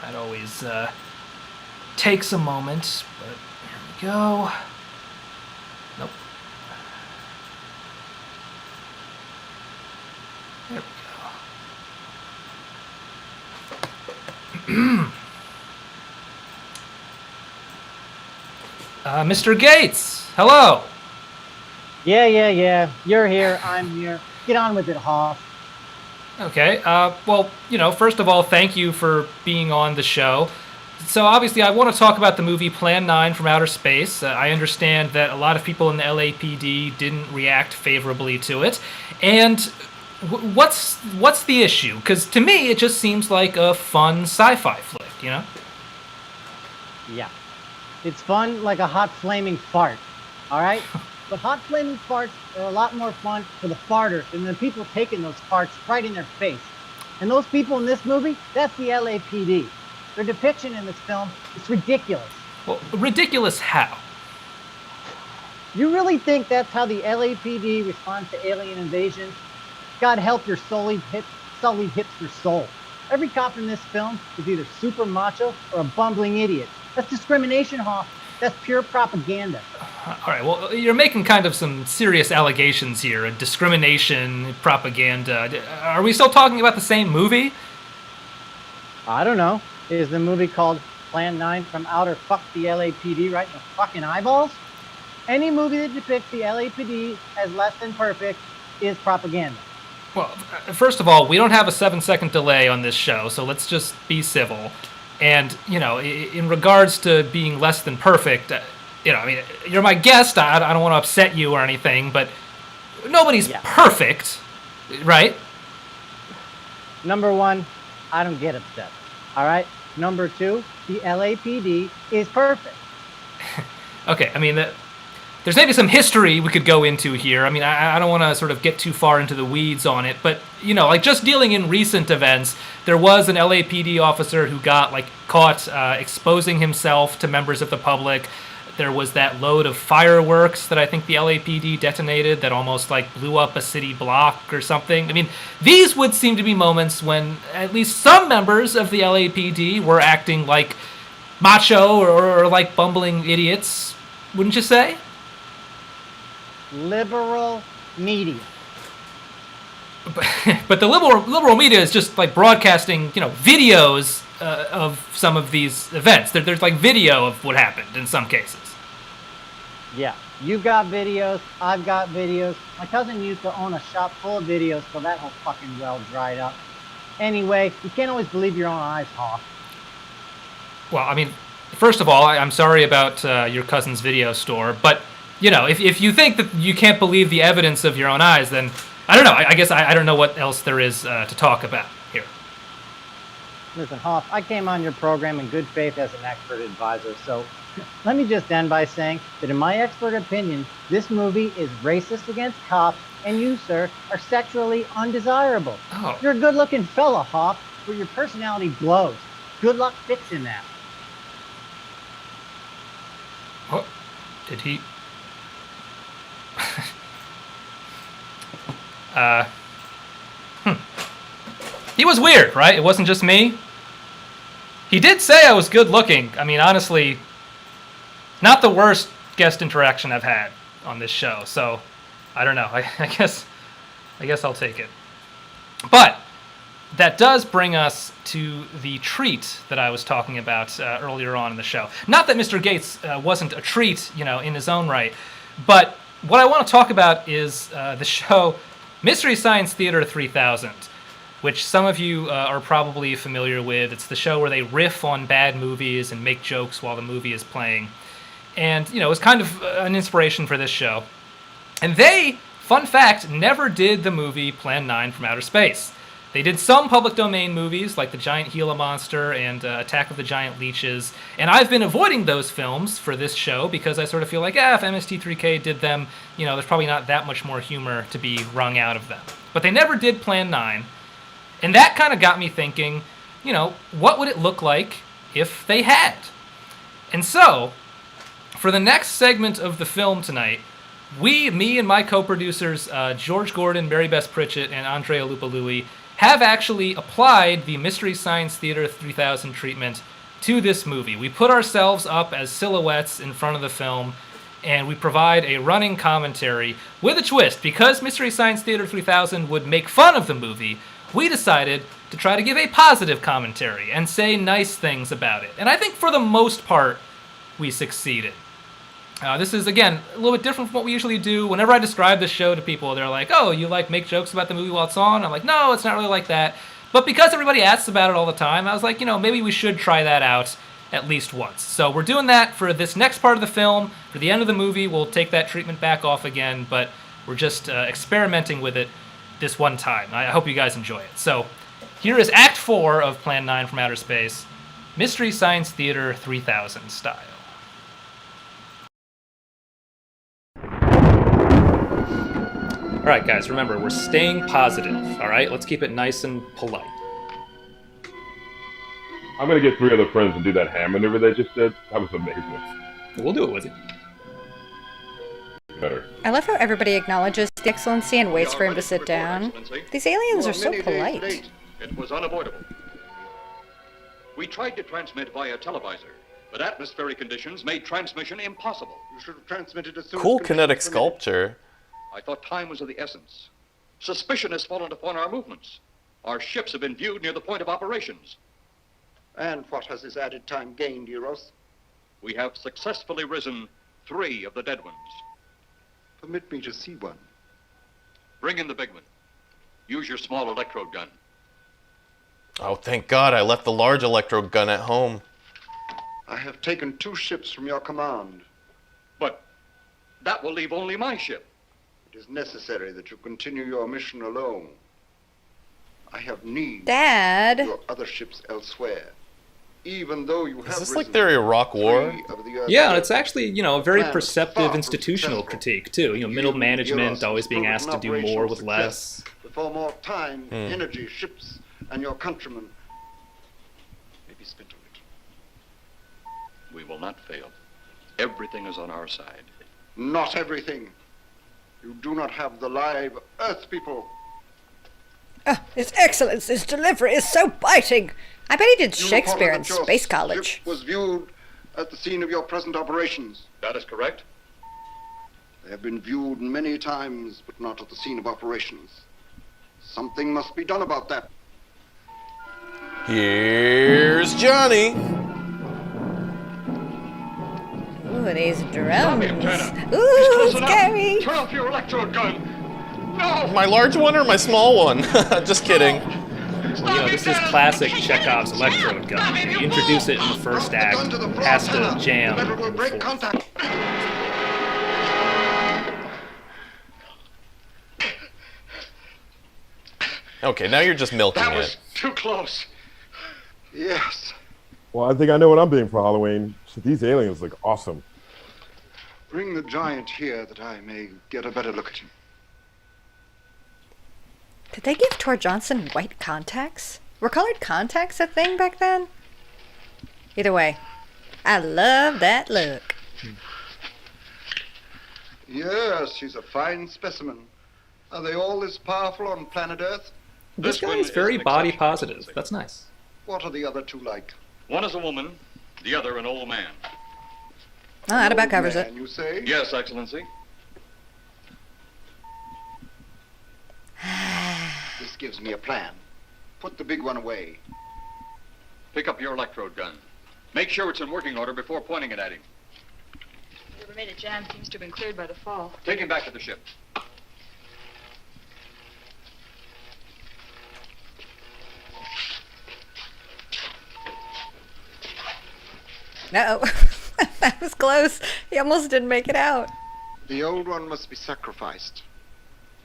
That always takes a moment, but here we go. Nope. There we go. Mr. Gates, hello. Yeah. You're here, I'm here. Get on with it, Hoff. Okay, well, you know, first of all, thank you for being on the show. So obviously I want to talk about the movie Plan 9 from Outer Space. I understand that a lot of people in the LAPD didn't react favorably to it. And what's the issue? Because to me, it just seems like a fun sci-fi flick, you know? Yeah. It's fun like a hot flaming fart, all right? But hot flaming farts are a lot more fun for the farters than the people taking those farts right in their face. And those people in this movie, that's the LAPD. Their depiction in this film is ridiculous. Well, ridiculous how? You really think that's how the LAPD responds to alien invasion? God help your sullied hipster soul. Every cop in this film is either super macho or a bumbling idiot. That's discrimination, Hoff. That's pure propaganda. All right, well, you're making kind of some serious allegations here. Discrimination, propaganda. Are we still talking about the same movie? I don't know. Is the movie called Plan 9 from Outer Fuck the LAPD right in the fucking eyeballs? Any movie that depicts the LAPD as less than perfect is propaganda. Well, first of all, we don't have a 7-second delay on this show, so let's just be civil. And, you know, in regards to being less than perfect, you know, I mean, you're my guest. I don't want to upset you or anything, but nobody's perfect, right? Number one, I don't get upset. All right? Number two, the LAPD is perfect. Okay, I mean, there's maybe some history we could go into here. I mean, I don't want to sort of get too far into the weeds on it, but, you know, like just dealing in recent events, there was an LAPD officer who got, like, caught exposing himself to members of the public. There was that load of fireworks that I think the LAPD detonated that almost, like, blew up a city block or something. I mean, these would seem to be moments when at least some members of the LAPD were acting like macho or like bumbling idiots, wouldn't you say? Liberal media. But the liberal media is just like broadcasting, you know, videos of some of these events. There's like video of what happened in some cases. Yeah, you've got videos, I've got videos. My cousin used to own a shop full of videos, so that whole fucking well dried up. Anyway, you can't always believe your own eyes, Hoff. Well, I mean, first of all, I'm sorry about your cousin's video store, but you know, if you think that you can't believe the evidence of your own eyes, then I don't know. I guess I don't know what else there is to talk about here. Listen, Hoff, I came on your program in good faith as an expert advisor, so let me just end by saying that in my expert opinion, this movie is racist against cops, and you, sir, are sexually undesirable. Oh. You're a good-looking fella, Hoff, but your personality blows. Good luck fixing that. What? Did he... He was weird, right? It wasn't just me. He did say I was good looking. I mean, honestly, not the worst guest interaction I've had on this show. So, I don't know. I guess I'll take it. But that does bring us to the treat that I was talking about earlier on in the show. Not that Mr. Gates wasn't a treat, in his own right, but what I want to talk about is the show Mystery Science Theater 3000, which some of you are probably familiar with. It's the show where they riff on bad movies and make jokes while the movie is playing. And, it was kind of an inspiration for this show. And they, fun fact, never did the movie Plan 9 from Outer Space. They did some public domain movies like The Giant Gila Monster and Attack of the Giant Leeches, and I've been avoiding those films for this show because I sort of feel like, if MST3K did them, there's probably not that much more humor to be wrung out of them. But they never did Plan 9, and that kind of got me thinking, what would it look like if they had? And so, for the next segment of the film tonight, me and my co-producers, George Gordon, Mary Bess Pritchett, and Andrei Alupului, have actually applied the Mystery Science Theater 3000 treatment to this movie. We put ourselves up as silhouettes in front of the film, and we provide a running commentary with a twist. Because Mystery Science Theater 3000 would make fun of the movie, we decided to try to give a positive commentary and say nice things about it. And I think for the most part, we succeeded. This is, again, a little bit different from what we usually do. Whenever I describe this show to people, they're like, oh, you make jokes about the movie while it's on? I'm like, no, it's not really like that. But because everybody asks about it all the time, I was like, maybe we should try that out at least once. So we're doing that for this next part of the film. For the end of the movie, we'll take that treatment back off again, but we're just experimenting with it this one time. I hope you guys enjoy it. So here is Act 4 of Plan 9 from Outer Space, Mystery Science Theater 3000 style. All right, guys, remember, we're staying positive, all right? Let's keep it nice and polite. I'm going to get 3 other friends and do that hand maneuver they just did. That was amazing. We'll do it with you. Better. I love how everybody acknowledges the excellency and waits for him to sit down. These aliens are so polite. It was unavoidable. We tried to transmit via televisor, but atmospheric conditions made transmission impossible. You should have transmitted as soon Cool as kinetic sculpture. I thought time was of the essence. Suspicion has fallen upon our movements. Our ships have been viewed near the point of operations. And what has this added time gained, Eros? We have successfully risen 3 of the dead ones. Permit me to see one. Bring in the big one. Use your small electrode gun. Oh, thank God, I left the large electrode gun at home. I have taken 2 ships from your command. But that will leave only my ship. It is necessary that you continue your mission alone. I have need Dad. of your other ships elsewhere. Even though you have Is this like their Iraq War? Yeah, it's actually, a very perceptive institutional critique, too. Middle management always being asked to do more with less. Before more time, energy, ships, and your countrymen may be spent on it. We will not fail. Everything is on our side. Not everything. You do not have the live Earth people. His Excellency's delivery is so biting. I bet he did Shakespeare in Space College. Ship was viewed at the scene of your present operations. That is correct. They have been viewed many times, but not at the scene of operations. Something must be done about that. Here's Johnny. Ooh, these drums. Ooh, scary. Turn off your electrode gun. No! My large one or my small one? Just kidding. This is classic Chekhov's electrode gun. You introduce it in the first act, has to jam. Okay, now you're just milking That was it. too close. Yes. Well, I think I know what I'm doing for Halloween. So these aliens look awesome. Bring the giant here that I may get a better look at him. Did they give Tor Johnson white contacts? Were colored contacts a thing back then? Either way, I love that look. Yes, he's a fine specimen. Are they all this powerful on planet Earth? This guy is very body positive. That's nice. What are the other two like? One is a woman, the other an old man. Oh, that about covers it. You say? Yes, Excellency. This gives me a plan. Put the big one away. Pick up your electrode gun. Make sure it's in working order before pointing it at him. Whoever made a jam seems to have been cleared by the fall. Take him back to the ship. No, that was close. He almost didn't make it out. The old one must be sacrificed.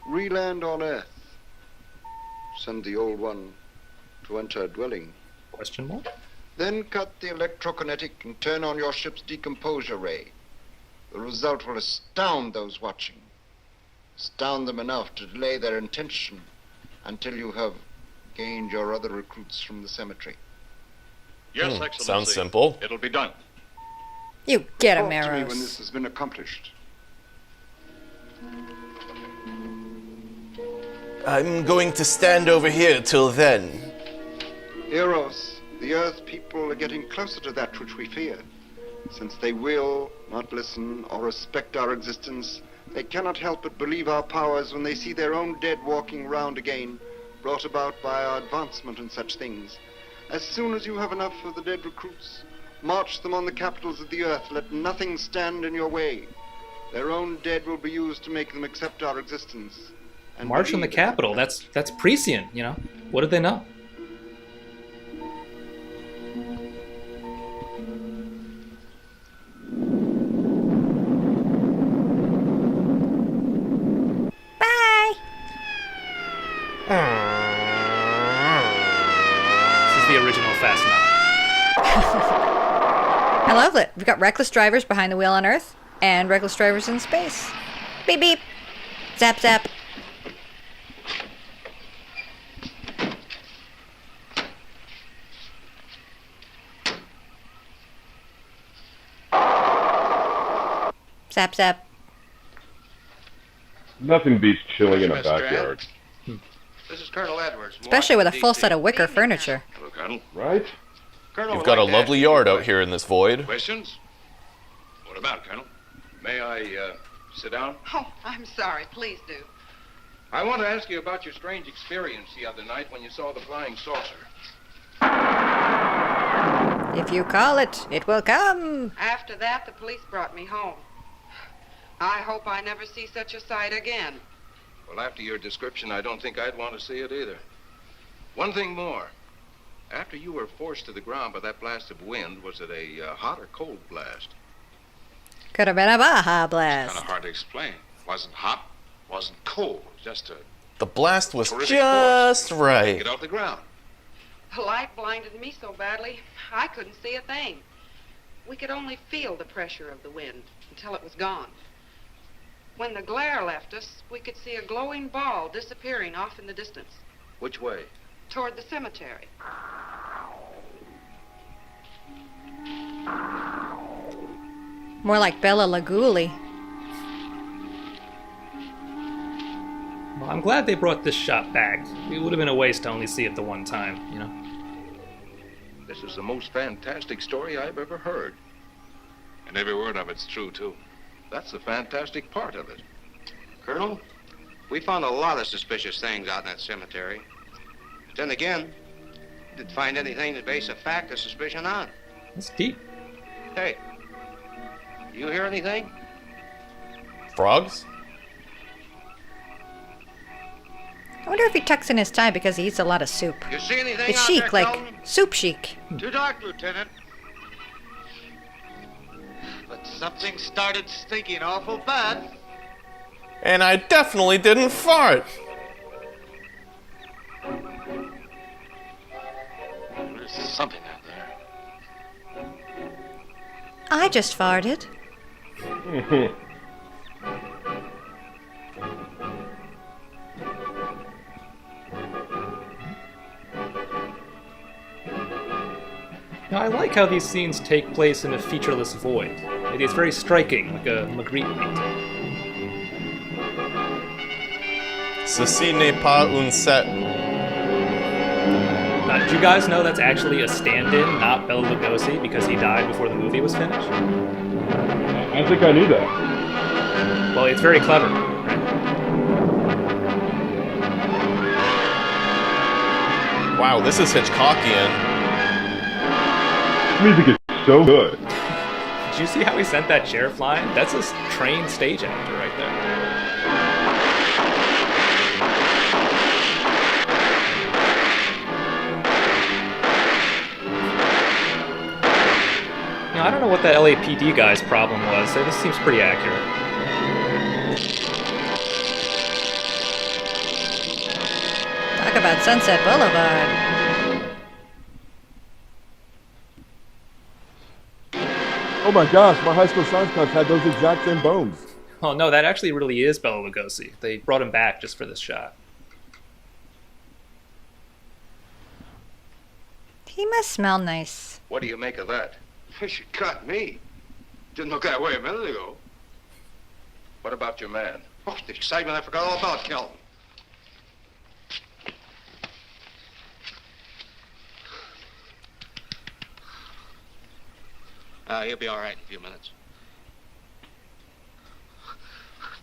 Re-land on Earth. Send the old one to enter a dwelling. Question mark? Then cut the electrokinetic and turn on your ship's decomposure ray. The result will astound those watching. Astound them enough to delay their intention until you have gained your other recruits from the cemetery. Yes, Excellency. Sounds simple. It'll be done. You get him, Talk to me Arrows. when this has been accomplished. I'm going to stand over here till then. Eros, the Earth people are getting closer to that which we fear. Since they will not listen or respect our existence, they cannot help but believe our powers when they see their own dead walking round again, brought about by our advancement and such things. As soon as you have enough of the dead recruits, march them on the capitals of the Earth. Let nothing stand in your way. Their own dead will be used to make them accept our existence. And March on the believe in capital. That's prescient, you know. What did they know? Bye. This is the original Fast 9. I love it. We've got reckless drivers behind the wheel on Earth and reckless drivers in space. Beep beep. Zap zap. Zap zap. Nothing beats chilling in a Mr. backyard. This is Colonel Edwards. Especially with a full set of wicker furniture. Hello, Colonel. Right? Colonel, You've got a would like to lovely ask you yard out here in this void. Questions? What about, Colonel? May I sit down? Oh, I'm sorry. Please do. I want to ask you about your strange experience the other night when you saw the flying saucer. If you call it, it will come. After that, the police brought me home. I hope I never see such a sight again. Well, after your description, I don't think I'd want to see it either. One thing more. After you were forced to the ground by that blast of wind, was it a hot or cold blast? Could have been a Baja Kind blast. of hard to explain. Wasn't hot, wasn't cold. Just a The blast was terrific just force. right. Get off the ground. The light blinded me so badly, I couldn't see a thing. We could only feel the pressure of the wind until it was gone. When the glare left us, we could see a glowing ball disappearing off in the distance, Which way? toward the cemetery. More like Bela Lugosi. Well, I'm glad they brought this shot back. It would have been a waste to only see it the one time, you know. This is the most fantastic story I've ever heard. And every word of it's true, too. That's the fantastic part of it. Colonel, we found a lot of suspicious things out in that cemetery. But then again, we didn't find anything to base a fact or suspicion on. That's deep. Hey, you hear anything? Frogs? I wonder if he tucks in his tie because he eats a lot of soup. You see anything It's out chic, there, like Kelton? soup chic. Too dark, Lieutenant. But something started stinking awful bad. And I definitely didn't fart. There's something out there. I just farted. Now, I like how these scenes take place in a featureless void. It's very striking, like a Magritte painting. Ceci n'est pas un set. Did you guys know that's actually a stand-in, not Bela Lugosi, because he died before the movie was finished? I think I knew that. Well, it's very clever, right? Wow, this is Hitchcockian. Music is so good. Did you see how he sent that chair flying? That's a trained stage actor right there. I don't know what that LAPD guy's problem was. So this seems pretty accurate. Talk about Sunset Boulevard. Oh my gosh, my high school science class had those exact same bones. Oh no, that actually really is Bela Lugosi. They brought him back just for this shot. He must smell nice. What do you make of that? She cut me. Didn't look that way a minute ago. What about your man? Oh, the excitement, I forgot all about Kelvin. He'll be all right in a few minutes.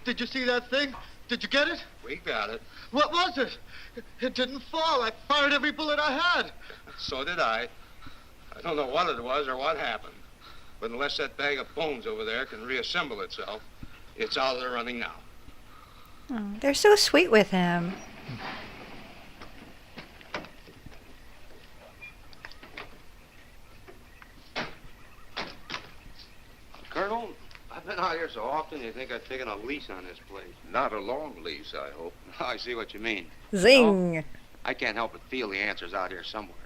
Did you see that thing? Did you get it? We got it. What was it? It didn't fall. I fired every bullet I had. So did I. I don't know what it was or what happened. But unless that bag of bones over there can reassemble itself, it's out of the running now. Oh, they're so sweet with him. Colonel, I've been out here so often, you think I've taken a lease on this place. Not a long lease, I hope. I see what you mean. Zing! No, I can't help but feel the answers out here somewhere.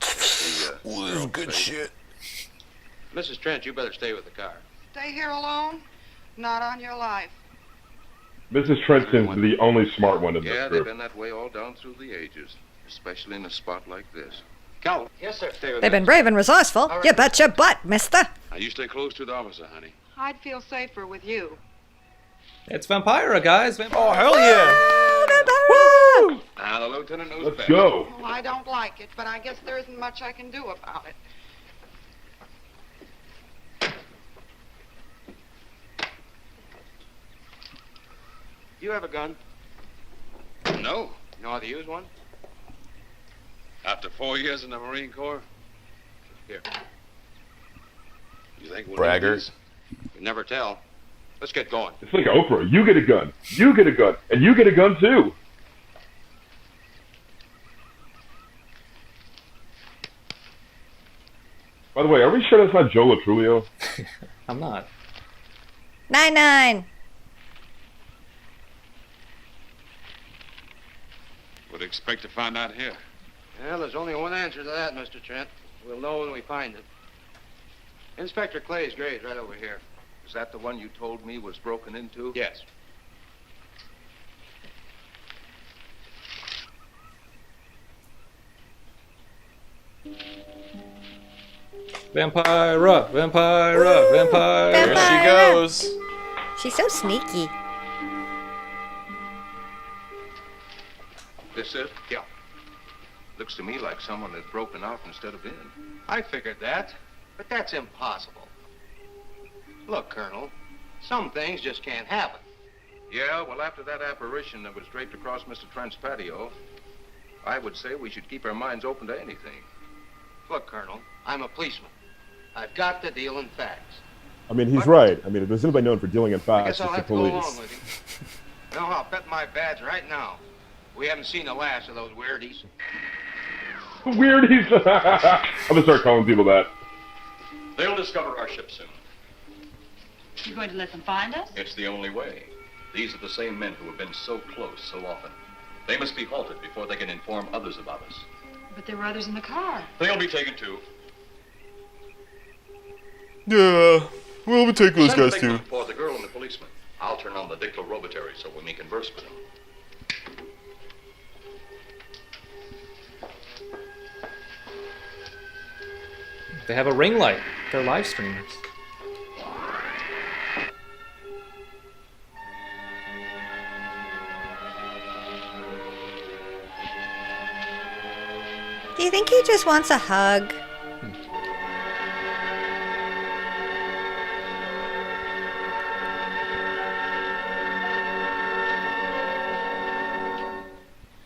This is good shit. Mrs. Trent, you better stay with the car. Stay here alone? Not on your life. Mrs. Trent seems to be the only smart one in this Yeah, they've group. been that way all down through the ages, especially in a spot like this. Calvin. Yes, sir. Stay with They've me. been brave and resourceful. All right. You bet your butt, mister. Now, you stay close to the officer, honey. I'd feel safer with you. It's Vampira, guys. Vampira. Oh, hell yeah! Vampira! Now, the lieutenant knows Let's best. go. Well, I don't like it, but I guess there isn't much I can do about it. You have a gun? No. You know how to use one? After 4 years in the Marine Corps? Here. You think we'll Braggart. You never tell. Let's get going. It's like Oprah. You get a gun. You get a gun. And you get a gun too. By the way, are we sure that's not Joe Latrulio? I'm not. 9-9. Would expect to find out here. Well, there's only one answer to that, Mr. Trent. We'll know when we find it. Inspector Clay's grave's right over here. Is that the one you told me was broken into? Yes. Vampira, Vampira, Vampira. Here she goes. She's so sneaky. This it? Yeah. Looks to me like someone had broken out instead of in. I figured that, but that's impossible. Look, Colonel, some things just can't happen. Yeah, well, after that apparition that was draped across Mr. Trent's patio, I would say we should keep our minds open to anything. Look, Colonel, I'm a policeman. I've got to deal in facts. I mean, he's right. I mean, if there's anybody known for dealing in I facts, guess it's I'll the have to go along police. with you. No, I'll bet my badge right now. We haven't seen the last of those weirdies. Weirdies. I'm gonna start calling people that. They'll discover our ship soon. You going to let them find us? It's the only way. These are the same men who have been so close so often. They must be halted before they can inform others about us. But there were others in the car. They'll be taken too. Yeah, we'll be taking those Send guys Big too. Luke for the girl and the policeman. I'll turn on the dictorobatary so we may converse with him. They have a ring light. They're live streamers. Do you think he just wants a hug?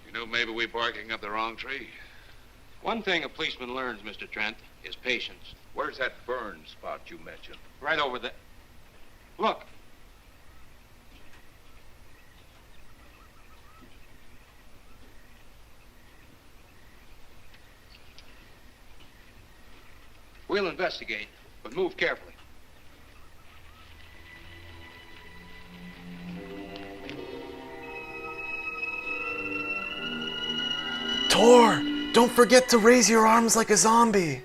You know, maybe we're barking up the wrong tree. One thing a policeman learns, Mr. Trent, is patience. Where's that burn spot you mentioned? Right over there. Look. We'll investigate, but move carefully. Tor, don't forget to raise your arms like a zombie.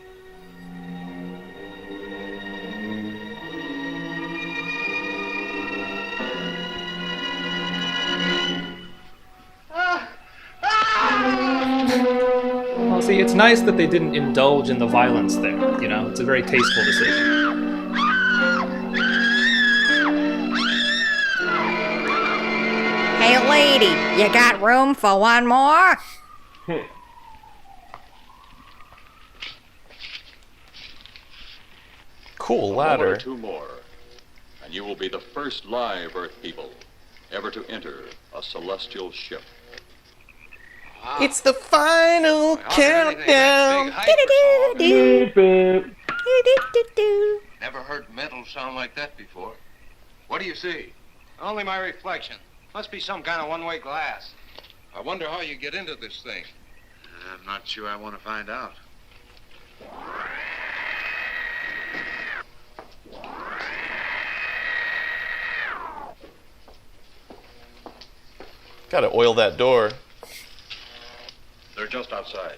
Well, see, it's nice that they didn't indulge in the violence there. You know, it's a very tasteful decision. Hey, lady, you got room for one more? Cool A ladder. moment or two more, and you will be the first live Earth people ever to enter a celestial ship. It's the final countdown. Never heard metal sound like that before. What do you see? Only my reflection. Must be some kind of one-way glass. I wonder how you get into this thing. I'm not sure I want to find out. Gotta oil that door. They're just outside.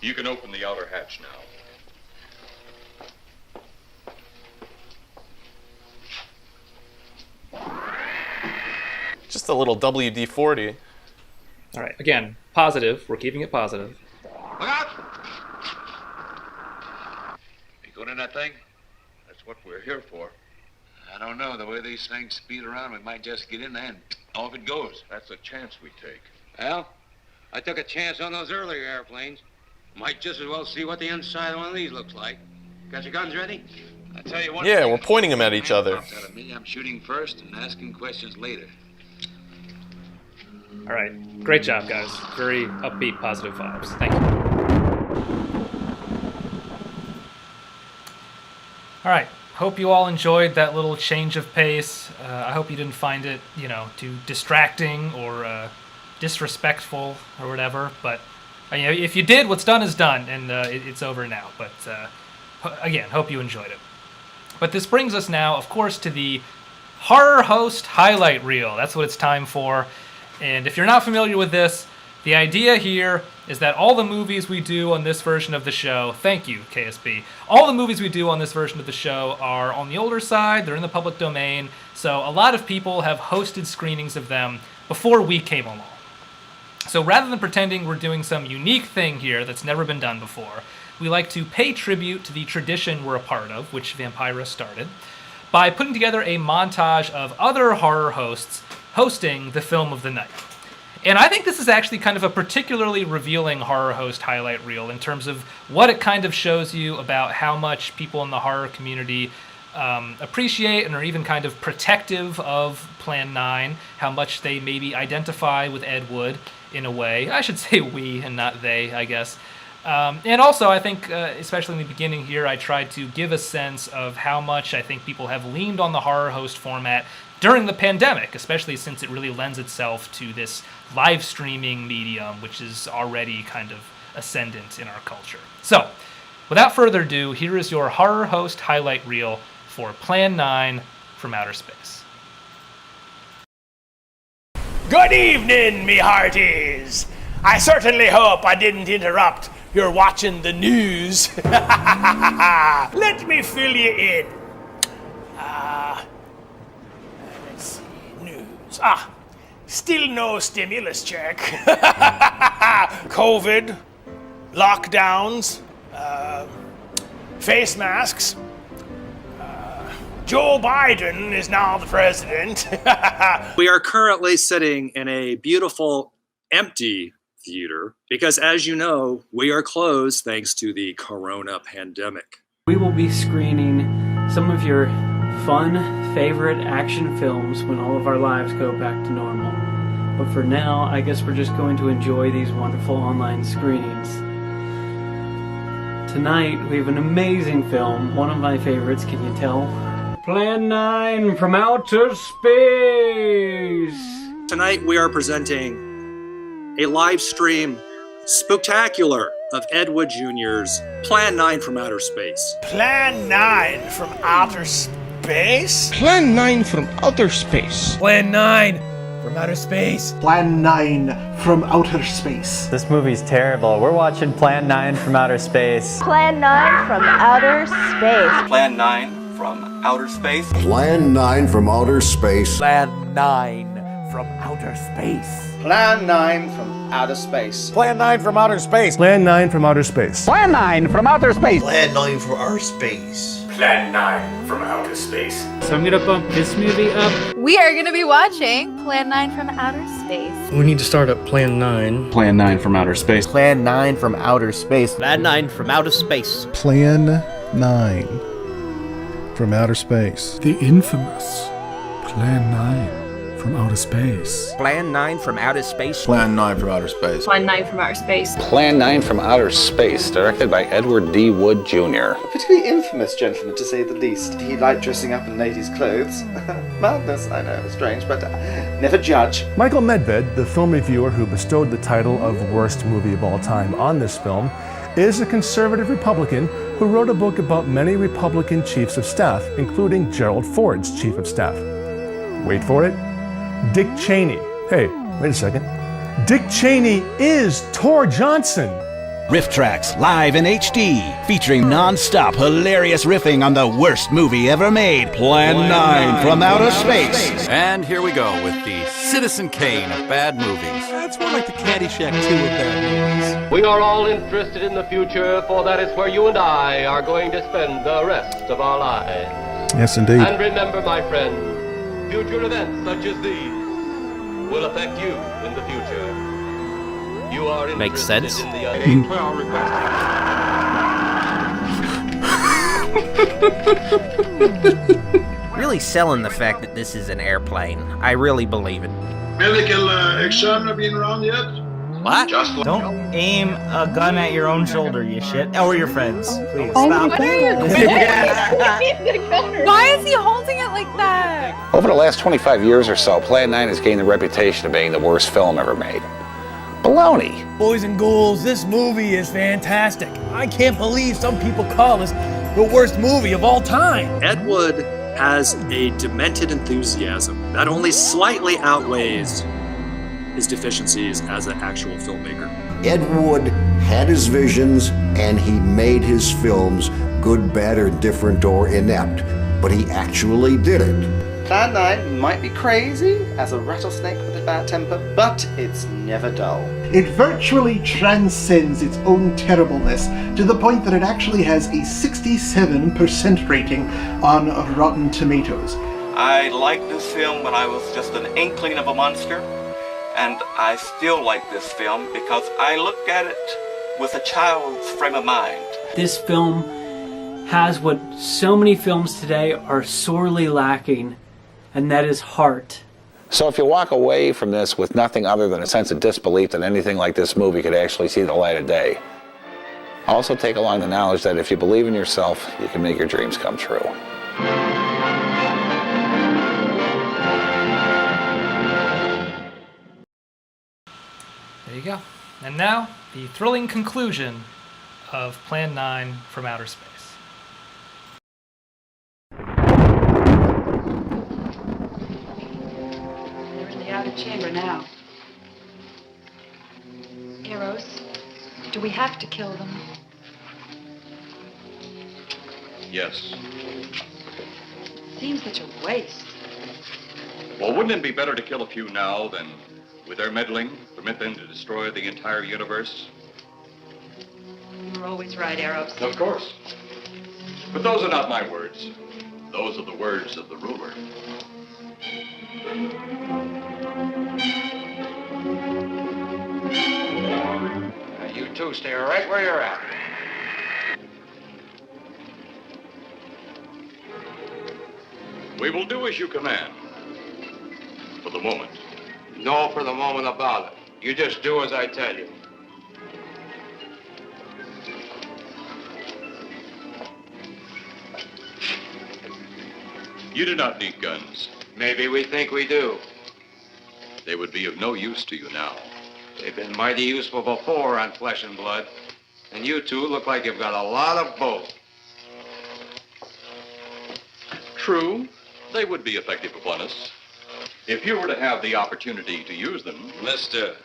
You can open the outer hatch now. Just a little WD-40. All right, again, positive. We're keeping it positive. Look out! You going in that thing? That's what we're here for. I don't know. The way these things speed around, we might just get in there and off it goes. That's a chance we take. Well, I took a chance on those earlier airplanes. Might just as well see what the inside of one of these looks like. Got your guns ready? I tell you one Yeah, thing, we're pointing them at each other. out of me, I'm shooting first and asking questions later. All right, great job, guys. Very upbeat, positive vibes. Thank you. All right, hope you all enjoyed that little change of pace. I hope you didn't find it, too distracting or disrespectful or whatever. But if you did, what's done is done, and it's over now. But again, hope you enjoyed it. But this brings us now, of course, to the Horror Host Highlight Reel. That's what it's time for. And if you're not familiar with this, the idea here is that all the movies we do on this version of the show, thank you, KSB, all the movies we do on this version of the show are on the older side, they're in the public domain, so a lot of people have hosted screenings of them before we came along. So rather than pretending we're doing some unique thing here that's never been done before, we like to pay tribute to the tradition we're a part of, which Vampira started, by putting together a montage of other horror hosts hosting the film of the night. And I think this is actually kind of a particularly revealing horror host highlight reel in terms of what it kind of shows you about how much people in the horror community appreciate and are even kind of protective of Plan 9, how much they maybe identify with Ed Wood in a way. I should say we and not they, I guess. And also, I think, especially in the beginning here, I tried to give a sense of how much I think people have leaned on the horror host format during the pandemic, especially since it really lends itself to this live streaming medium, which is already kind of ascendant in our culture. So, without further ado, here is your horror host highlight reel for Plan 9 from Outer Space. Good evening, me hearties. I certainly hope I didn't interrupt your watching the news. Let me fill you in. Let's see, news. Still no stimulus check. COVID, lockdowns, face masks. Joe Biden is now the president. We are currently sitting in a beautiful, empty theater because, as you know, we are closed thanks to the corona pandemic. We will be screening some of your fun, favorite action films when all of our lives go back to normal. But for now, I guess we're just going to enjoy these wonderful online screenings. Tonight, we have an amazing film, one of my favorites, can you tell? Plan 9 from Outer Space! Tonight we are presenting a live stream spooktacular of Ed Wood Jr.'s Plan 9 from Outer Space. Plan 9 from Outer Space? Plan 9 from Outer Space. Plan 9 from Outer Space. Plan 9 from Outer Space. This movie's terrible. We're watching Plan 9 from Outer Space. Plan 9 from Outer Space. Plan 9 from Outer Space. Plan 9 from Outer Space. Plan 9 from Outer Space. Plan 9 from Outer Space. Plan 9 from Outer Space. Plan 9 from Outer Space. Plan 9 from Outer Space. Plan 9 from Outer Space. Plan 9 from Outer Space. So I'm gonna bump this movie up. We are gonna be watching Plan 9 from Outer Space. We need to start up Plan 9. Plan 9 from Outer Space. Plan 9 from Outer Space. Plan 9 from Outer Space. Plan 9 from Outer Space. The infamous Plan 9 from Outer Space. Plan 9 from Outer Space. Plan 9 from Outer Space. Plan 9 from Outer Space. Plan 9 from Outer Space, directed by Edward D. Wood Jr. A particularly infamous gentleman, to say the least. He liked dressing up in ladies' clothes. Madness, I know, strange, but never judge. Michael Medved, the film reviewer who bestowed the title of Worst Movie of All Time on this film, is a conservative Republican who wrote a book about many Republican chiefs of staff, including Gerald Ford's chief of staff. Wait for it. Dick Cheney. Hey, wait a second. Dick Cheney is Tor Johnson. Riff Tracks, live in HD, featuring non-stop hilarious riffing on the worst movie ever made, Plan 9 from Outer Space. And here we go with the Citizen Kane of bad movies. That's more like the Caddyshack 2 of bad movies. We are all interested in the future, for that is where you and I are going to spend the rest of our lives. Yes, indeed. And remember, my friend, future events such as these will affect you in the future. You are Makes sense. in the Really selling the fact that this is an airplane. I really believe it. Medical examiner been around yet? What? Don't aim a gun at your own shoulder, you shit. Or your friends. Please Stop. stop. What are you doing? Why is he holding it like that? Over the last 25 years or so, Plan 9 has gained the reputation of being the worst film ever made. Baloney. Boys and ghouls, this movie is fantastic. I can't believe some people call this the worst movie of all time. Ed Wood has a demented enthusiasm that only slightly outweighs his deficiencies as an actual filmmaker. Ed Wood had his visions and he made his films, good, bad, or different, or inept. But he actually did it. Plan 9 might be crazy as a rattlesnake with a bad temper, but it's never dull. It virtually transcends its own terribleness to the point that it actually has a 67% rating on Rotten Tomatoes. I liked this film when I was just an inkling of a monster, and I still like this film because I look at it with a child's frame of mind. This film has what so many films today are sorely lacking, and that is heart. So if you walk away from this with nothing other than a sense of disbelief that anything like this movie could actually see the light of day, also take along the knowledge that if you believe in yourself, you can make your dreams come true. There you go. And now, the thrilling conclusion of Plan 9 from Outer Space. We're in the outer chamber now. Eros, do we have to kill them? Yes. Seems such a waste. Well, wouldn't it be better to kill a few now than, with their meddling, permit them to destroy the entire universe? You're always right, Eros. Of course. But those are not my words. Those are the words of the ruler. You two stay right where you're at. We will do as you command. For the moment. No for the moment about it. You just do as I tell you. You do not need guns. Maybe we think we do. They would be of no use to you now. They've been mighty useful before on flesh and blood. And you two look like you've got a lot of both. True, they would be effective upon us. If you were to have the opportunity to use them. Mister,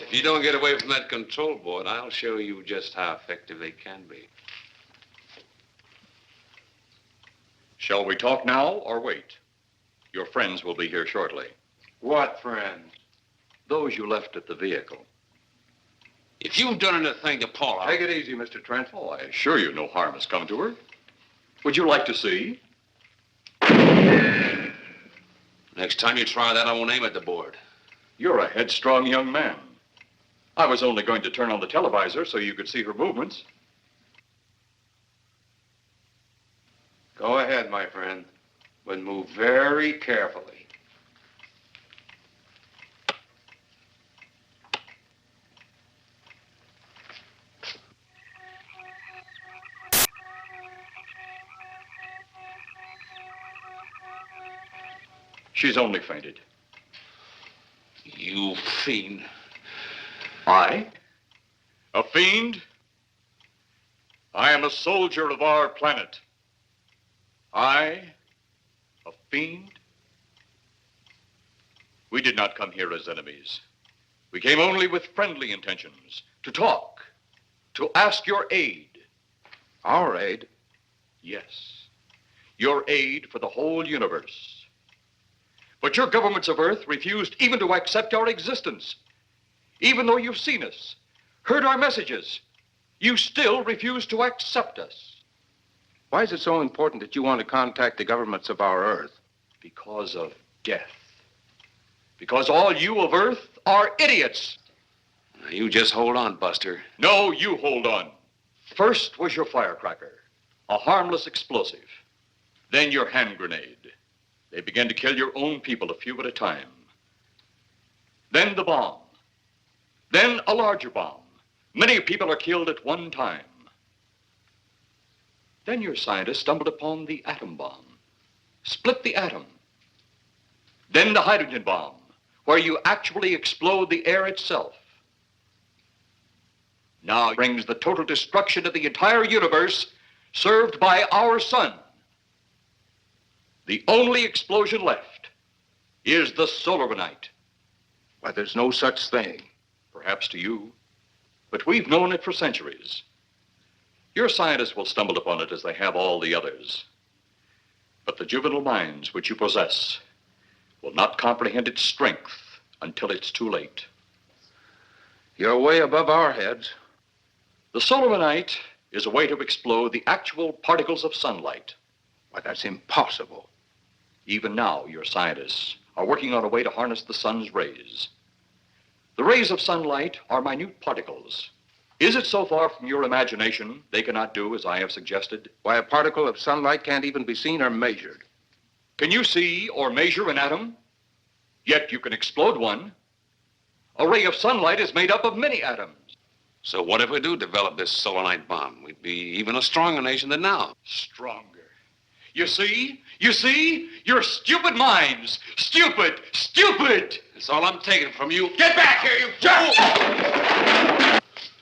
if you don't get away from that control board, I'll show you just how effective they can be. Shall we talk now or wait? Your friends will be here shortly. What friends? Those you left at the vehicle. If you've done anything to Paula... Take it easy, Mr. Trent. Oh, I assure you no harm has come to her. Would you like to see? Next time you try that, I won't aim at the board. You're a headstrong young man. I was only going to turn on the televisor so you could see her movements. Go ahead, my friend, but move very carefully. She's only fainted. You fiend. I? A fiend? I am a soldier of our planet. I? A fiend? We did not come here as enemies. We came only with friendly intentions, to talk, to ask your aid. Our aid? Yes, your aid for the whole universe. But your governments of Earth refused even to accept our existence. Even though you've seen us, heard our messages, you still refuse to accept us. Why is it so important that you want to contact the governments of our Earth? Because of death. Because all you of Earth are idiots. Now, you just hold on, Buster. No, you hold on. First was your firecracker, a harmless explosive. Then your hand grenade. They began to kill your own people a few at a time. Then the bomb. Then a larger bomb. Many people are killed at one time. Then your scientists stumbled upon the atom bomb. Split the atom. Then the hydrogen bomb, where you actually explode the air itself. Now it brings the total destruction of the entire universe served by our sun. The only explosion left is the solar night. Why, there's no such thing. Perhaps to you, but we've known it for centuries. Your scientists will stumble upon it as they have all the others. But the juvenile minds which you possess will not comprehend its strength until it's too late. You're way above our heads. The solar night is a way to explode the actual particles of sunlight. Why, that's impossible. Even now, your scientists are working on a way to harness the sun's rays. The rays of sunlight are minute particles. Is it so far from your imagination they cannot do as I have suggested? Why, a particle of sunlight can't even be seen or measured. Can you see or measure an atom? Yet you can explode one. A ray of sunlight is made up of many atoms. So what if we do develop this solar night bomb? We'd be even a stronger nation than now. Stronger. You see? You see? Your stupid minds. Stupid! Stupid! That's all I'm taking from you. Get back here, you fool!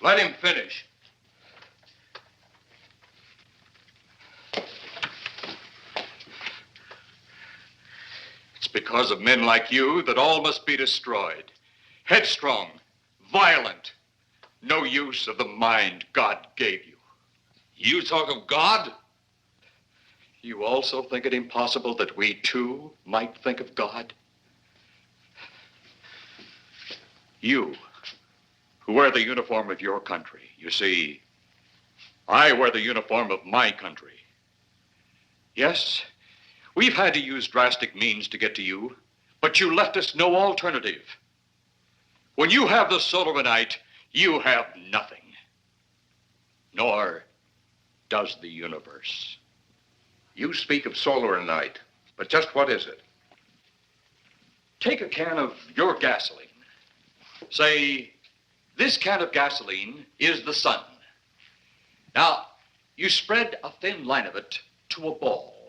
Let him finish. It's because of men like you that all must be destroyed. Headstrong, violent, no use of the mind God gave you. You talk of God? You also think it impossible that we too might think of God? You, who wear the uniform of your country. You see, I wear the uniform of my country. Yes, we've had to use drastic means to get to you, but you left us no alternative. When you have the soul of a night, you have nothing. Nor does the universe. You speak of solar night, but just what is it? Take a can of your gasoline. Say, this can of gasoline is the sun. Now, you spread a thin line of it to a ball,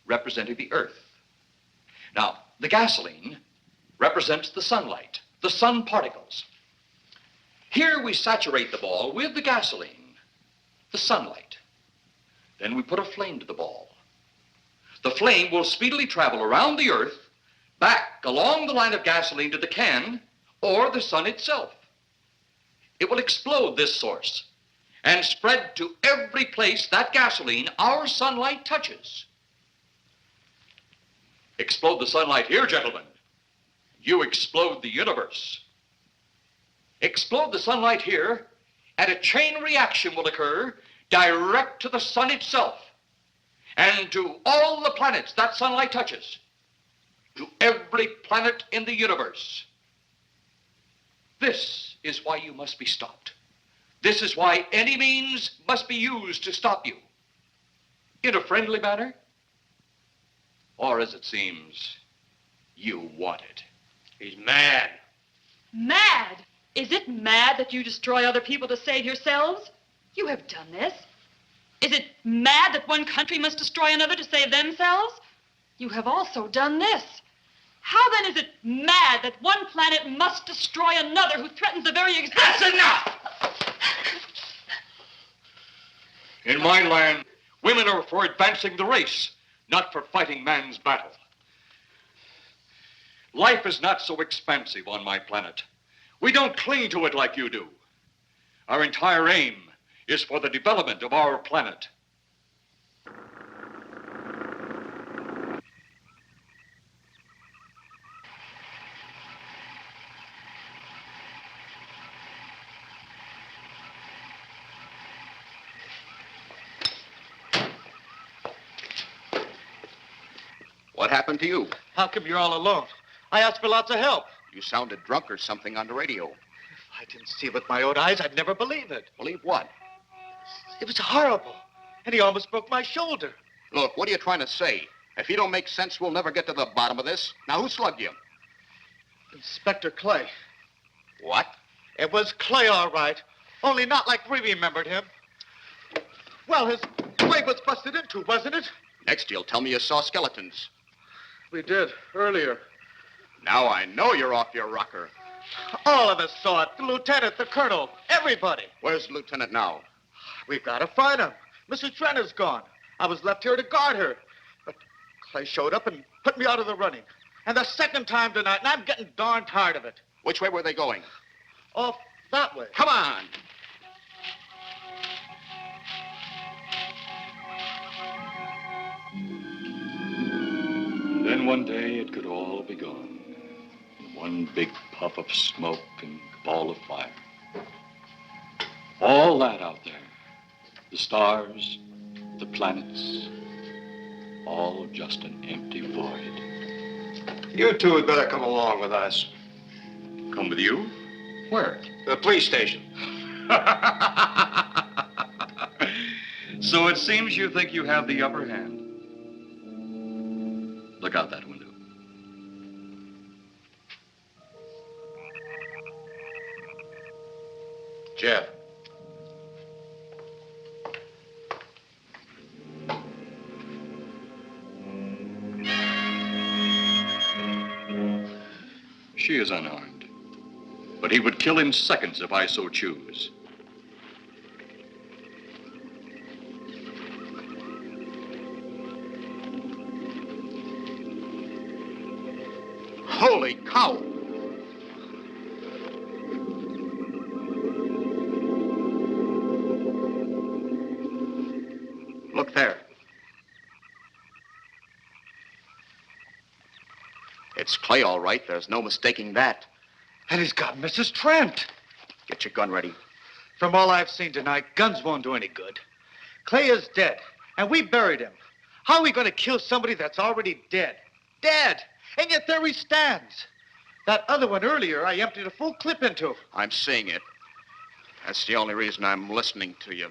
representing the earth. Now, the gasoline represents the sunlight, the sun particles. Here we saturate the ball with the gasoline, the sunlight. Then we put a flame to the ball. The flame will speedily travel around the earth, back along the line of gasoline to the can, or the sun itself. It will explode this source and spread to every place that gasoline, our sunlight, touches. Explode the sunlight here, gentlemen. You explode the universe. Explode the sunlight here, and a chain reaction will occur direct to the sun itself and to all the planets that sunlight touches, to every planet in the universe. This is why you must be stopped. This is why any means must be used to stop you. In a friendly manner, or as it seems, you want it. He's mad. Mad? Is it mad that you destroy other people to save yourselves? You have done this. Is it mad that one country must destroy another to save themselves? You have also done this. How then is it mad that one planet must destroy another who threatens the very existence? That's enough! In my land, women are for advancing the race, not for fighting man's battle. Life is not so expansive on my planet. We don't cling to it like you do. Our entire aim is for the development of our planet. What happened to you? How come you're all alone? I asked for lots of help. You sounded drunk or something on the radio. If I didn't see it with my own eyes, I'd never believe it. Believe what? It was horrible. And he almost broke my shoulder. Look, what are you trying to say? If you don't make sense, we'll never get to the bottom of this. Now, who slugged you? Inspector Clay. What? It was Clay, all right. Only not like we remembered him. Well, his leg was busted into, wasn't it? Next, you'll tell me you saw skeletons. We did, earlier. Now I know you're off your rocker. All of us saw it. The lieutenant, the colonel, everybody. Where's the lieutenant now? We've got to find him. Mrs. Trenner's gone. I was left here to guard her. But Clay showed up and put me out of the running. And the second time tonight, and I'm getting darn tired of it. Which way were they going? Off that way. Come on. Then one day it could all be gone. One big puff of smoke and ball of fire. All that out there. The stars, the planets, all just an empty void. You two had better come along with us. Come with you? Where? The police station. So it seems you think you have the upper hand. Look out that window. Jeff. She is unarmed. But he would kill in seconds if I so choose. Holy cow! Look there. It's Clay, all right. There's no mistaking that. And he's got Mrs. Trent. Get your gun ready. From all I've seen tonight, guns won't do any good. Clay is dead, and we buried him. How are we going to kill somebody that's already dead? Dead! And yet there he stands. That other one earlier, I emptied a full clip into. I'm seeing it. That's the only reason I'm listening to you.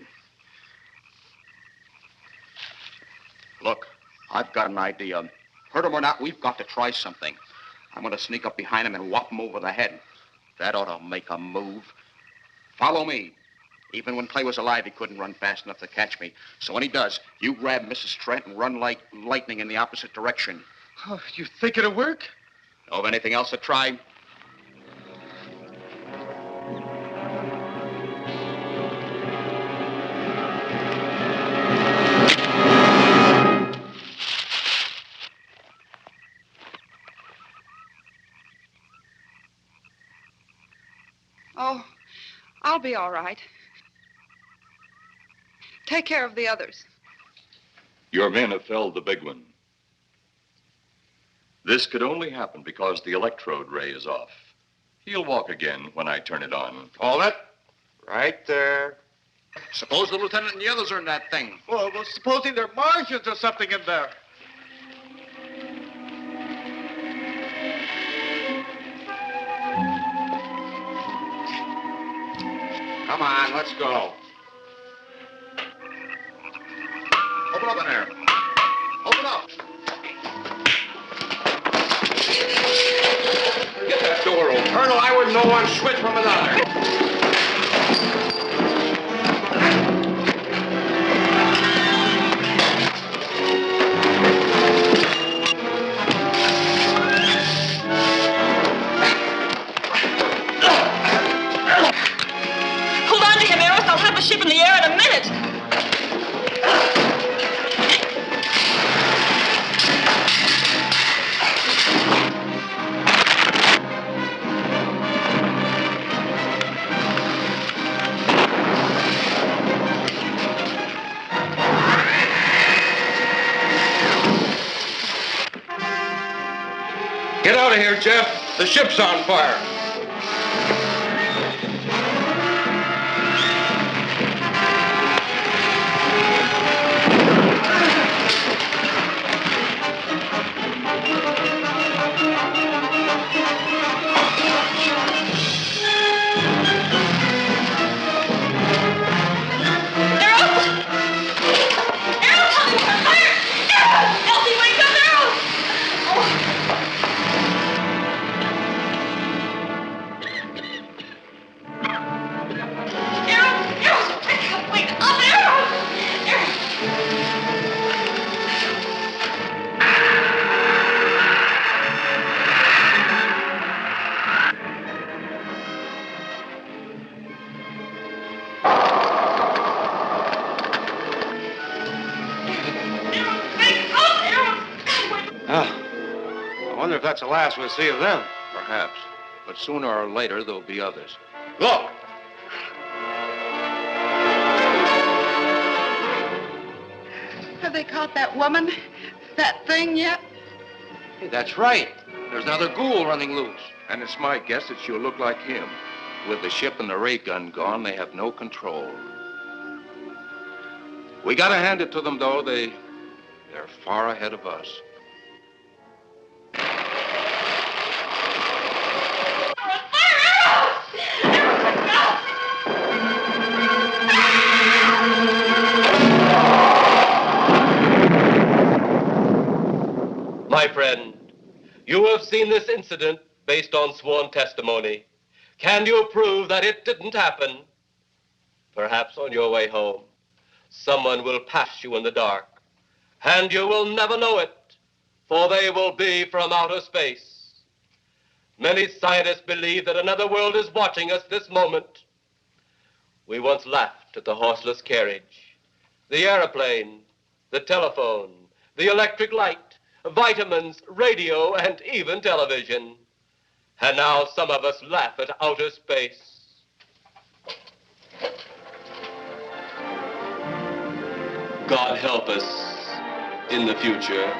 Look, I've got an idea. Hurt him or not, we've got to try something. I'm going to sneak up behind him and whop him over the head. That ought to make a move. Follow me. Even when Clay was alive, he couldn't run fast enough to catch me. So when he does, you grab Mrs. Trent and run like lightning in the opposite direction. Oh, you think it'll work? Know of anything else to try? Oh, I'll be all right. Take care of the others. Your men have felled the big one. This could only happen because the electrode ray is off. He'll walk again when I turn it on. Hold it. Right there. Suppose the lieutenant and the others are in that thing. Well, supposing they're Martians or something in there. Come on, let's go. Open up in there. Open up. Get that door open. Colonel, I wouldn't know one switch from another. Hold on to him, Eros. I'll have the ship in the air in a minute. Get out of here, Jeff. The ship's on fire. That's the last we'll see of them. Perhaps. But sooner or later, there'll be others. Look! Have they caught that woman? That thing yet? Hey, that's right. There's another ghoul running loose. And it's my guess that she'll look like him. With the ship and the ray gun gone, they have no control. We gotta hand it to them, though. They're far ahead of us. My friend, you have seen this incident based on sworn testimony. Can you prove that it didn't happen? Perhaps on your way home, someone will pass you in the dark, and you will never know it, for they will be from outer space. Many scientists believe that another world is watching us this moment. We once laughed at the horseless carriage, the airplane, the telephone, the electric light, vitamins, radio, and even television. And now some of us laugh at outer space. God help us in the future.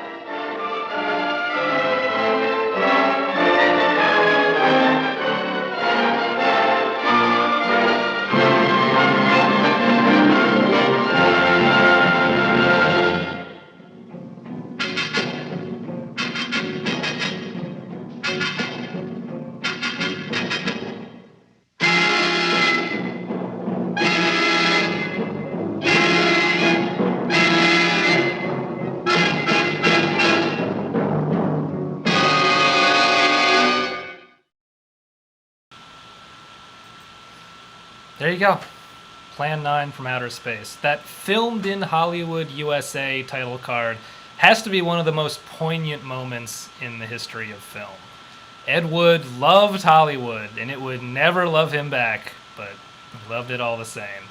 There you go. Plan 9 from Outer Space. That filmed in Hollywood, USA title card has to be one of the most poignant moments in the history of film. Ed Wood loved Hollywood, and it would never love him back, but he loved it all the same.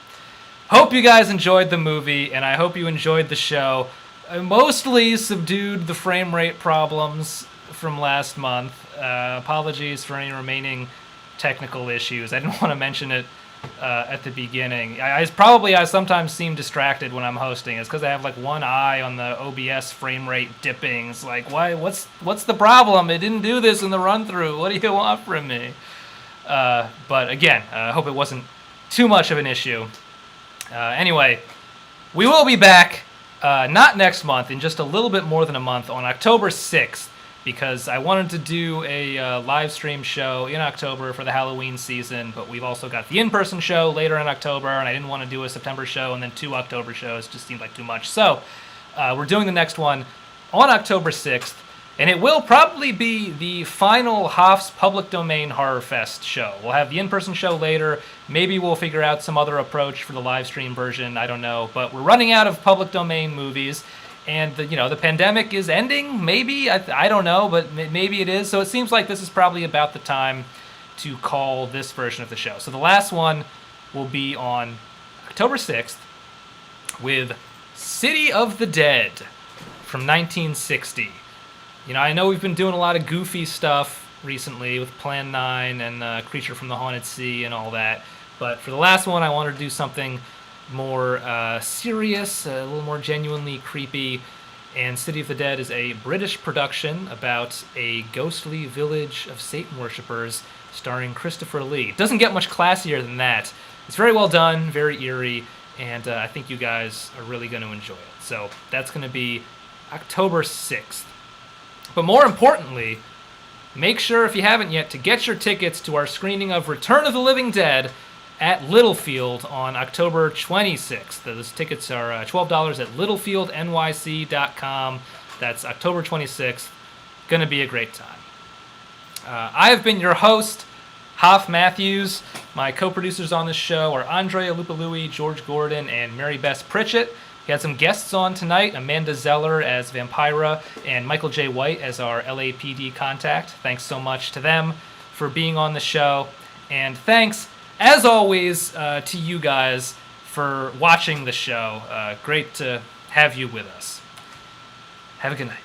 Hope you guys enjoyed the movie, and I hope you enjoyed the show. I mostly subdued the frame rate problems from last month. Apologies for any remaining technical issues. I didn't want to mention it at the beginning. I sometimes seem distracted when I'm hosting. It's because I have like one eye on the OBS frame rate dipping. It's like, why? What's the problem? It didn't do this in the run through. What do you want from me? But again, I hope it wasn't too much of an issue. Anyway, we will be back not next month, in just a little bit more than a month, on October 6th. Because I wanted to do a live stream show in October for the Halloween season, but we've also got the in-person show later in October, and I didn't want to do a September show and then 2 October shows. It just seemed like too much. So we're doing the next one on October 6th, and it will probably be the final Hoff's Public Domain HorrorFest show. We'll have the in-person show later. Maybe we'll figure out some other approach for the live stream version. I don't know. But we're running out of public domain movies. And the pandemic is ending, maybe? I don't know, but maybe it is. So it seems like this is probably about the time to call this version of the show. So the last one will be on October 6th with City of the Dead from 1960. I know we've been doing a lot of goofy stuff recently with Plan 9 and Creature from the Haunted Sea and all that. But for the last one, I wanted to do something more serious, a little more genuinely creepy. And City of the Dead is a British production about a ghostly village of Satan worshippers starring Christopher Lee. It doesn't get much classier than that. It's very well done, very eerie, and I think you guys are really going to enjoy it. So that's going to be October 6th. But more importantly, make sure, if you haven't yet, to get your tickets to our screening of Return of the Living Dead at Littlefield on October 26th. Those tickets are $12 at littlefieldnyc.com. That's October 26th. Going to be a great time. I have been your host, Hoff Matthews. My co-producers on this show are Andrei Alupului, George Gordon, and Mary Bess Pritchett. We had some guests on tonight, Amanda Zeller as Vampira and Michael J. White as our LAPD contact. Thanks so much to them for being on the show. And thanks, as always, to you guys for watching the show. Great to have you with us. Have a good night.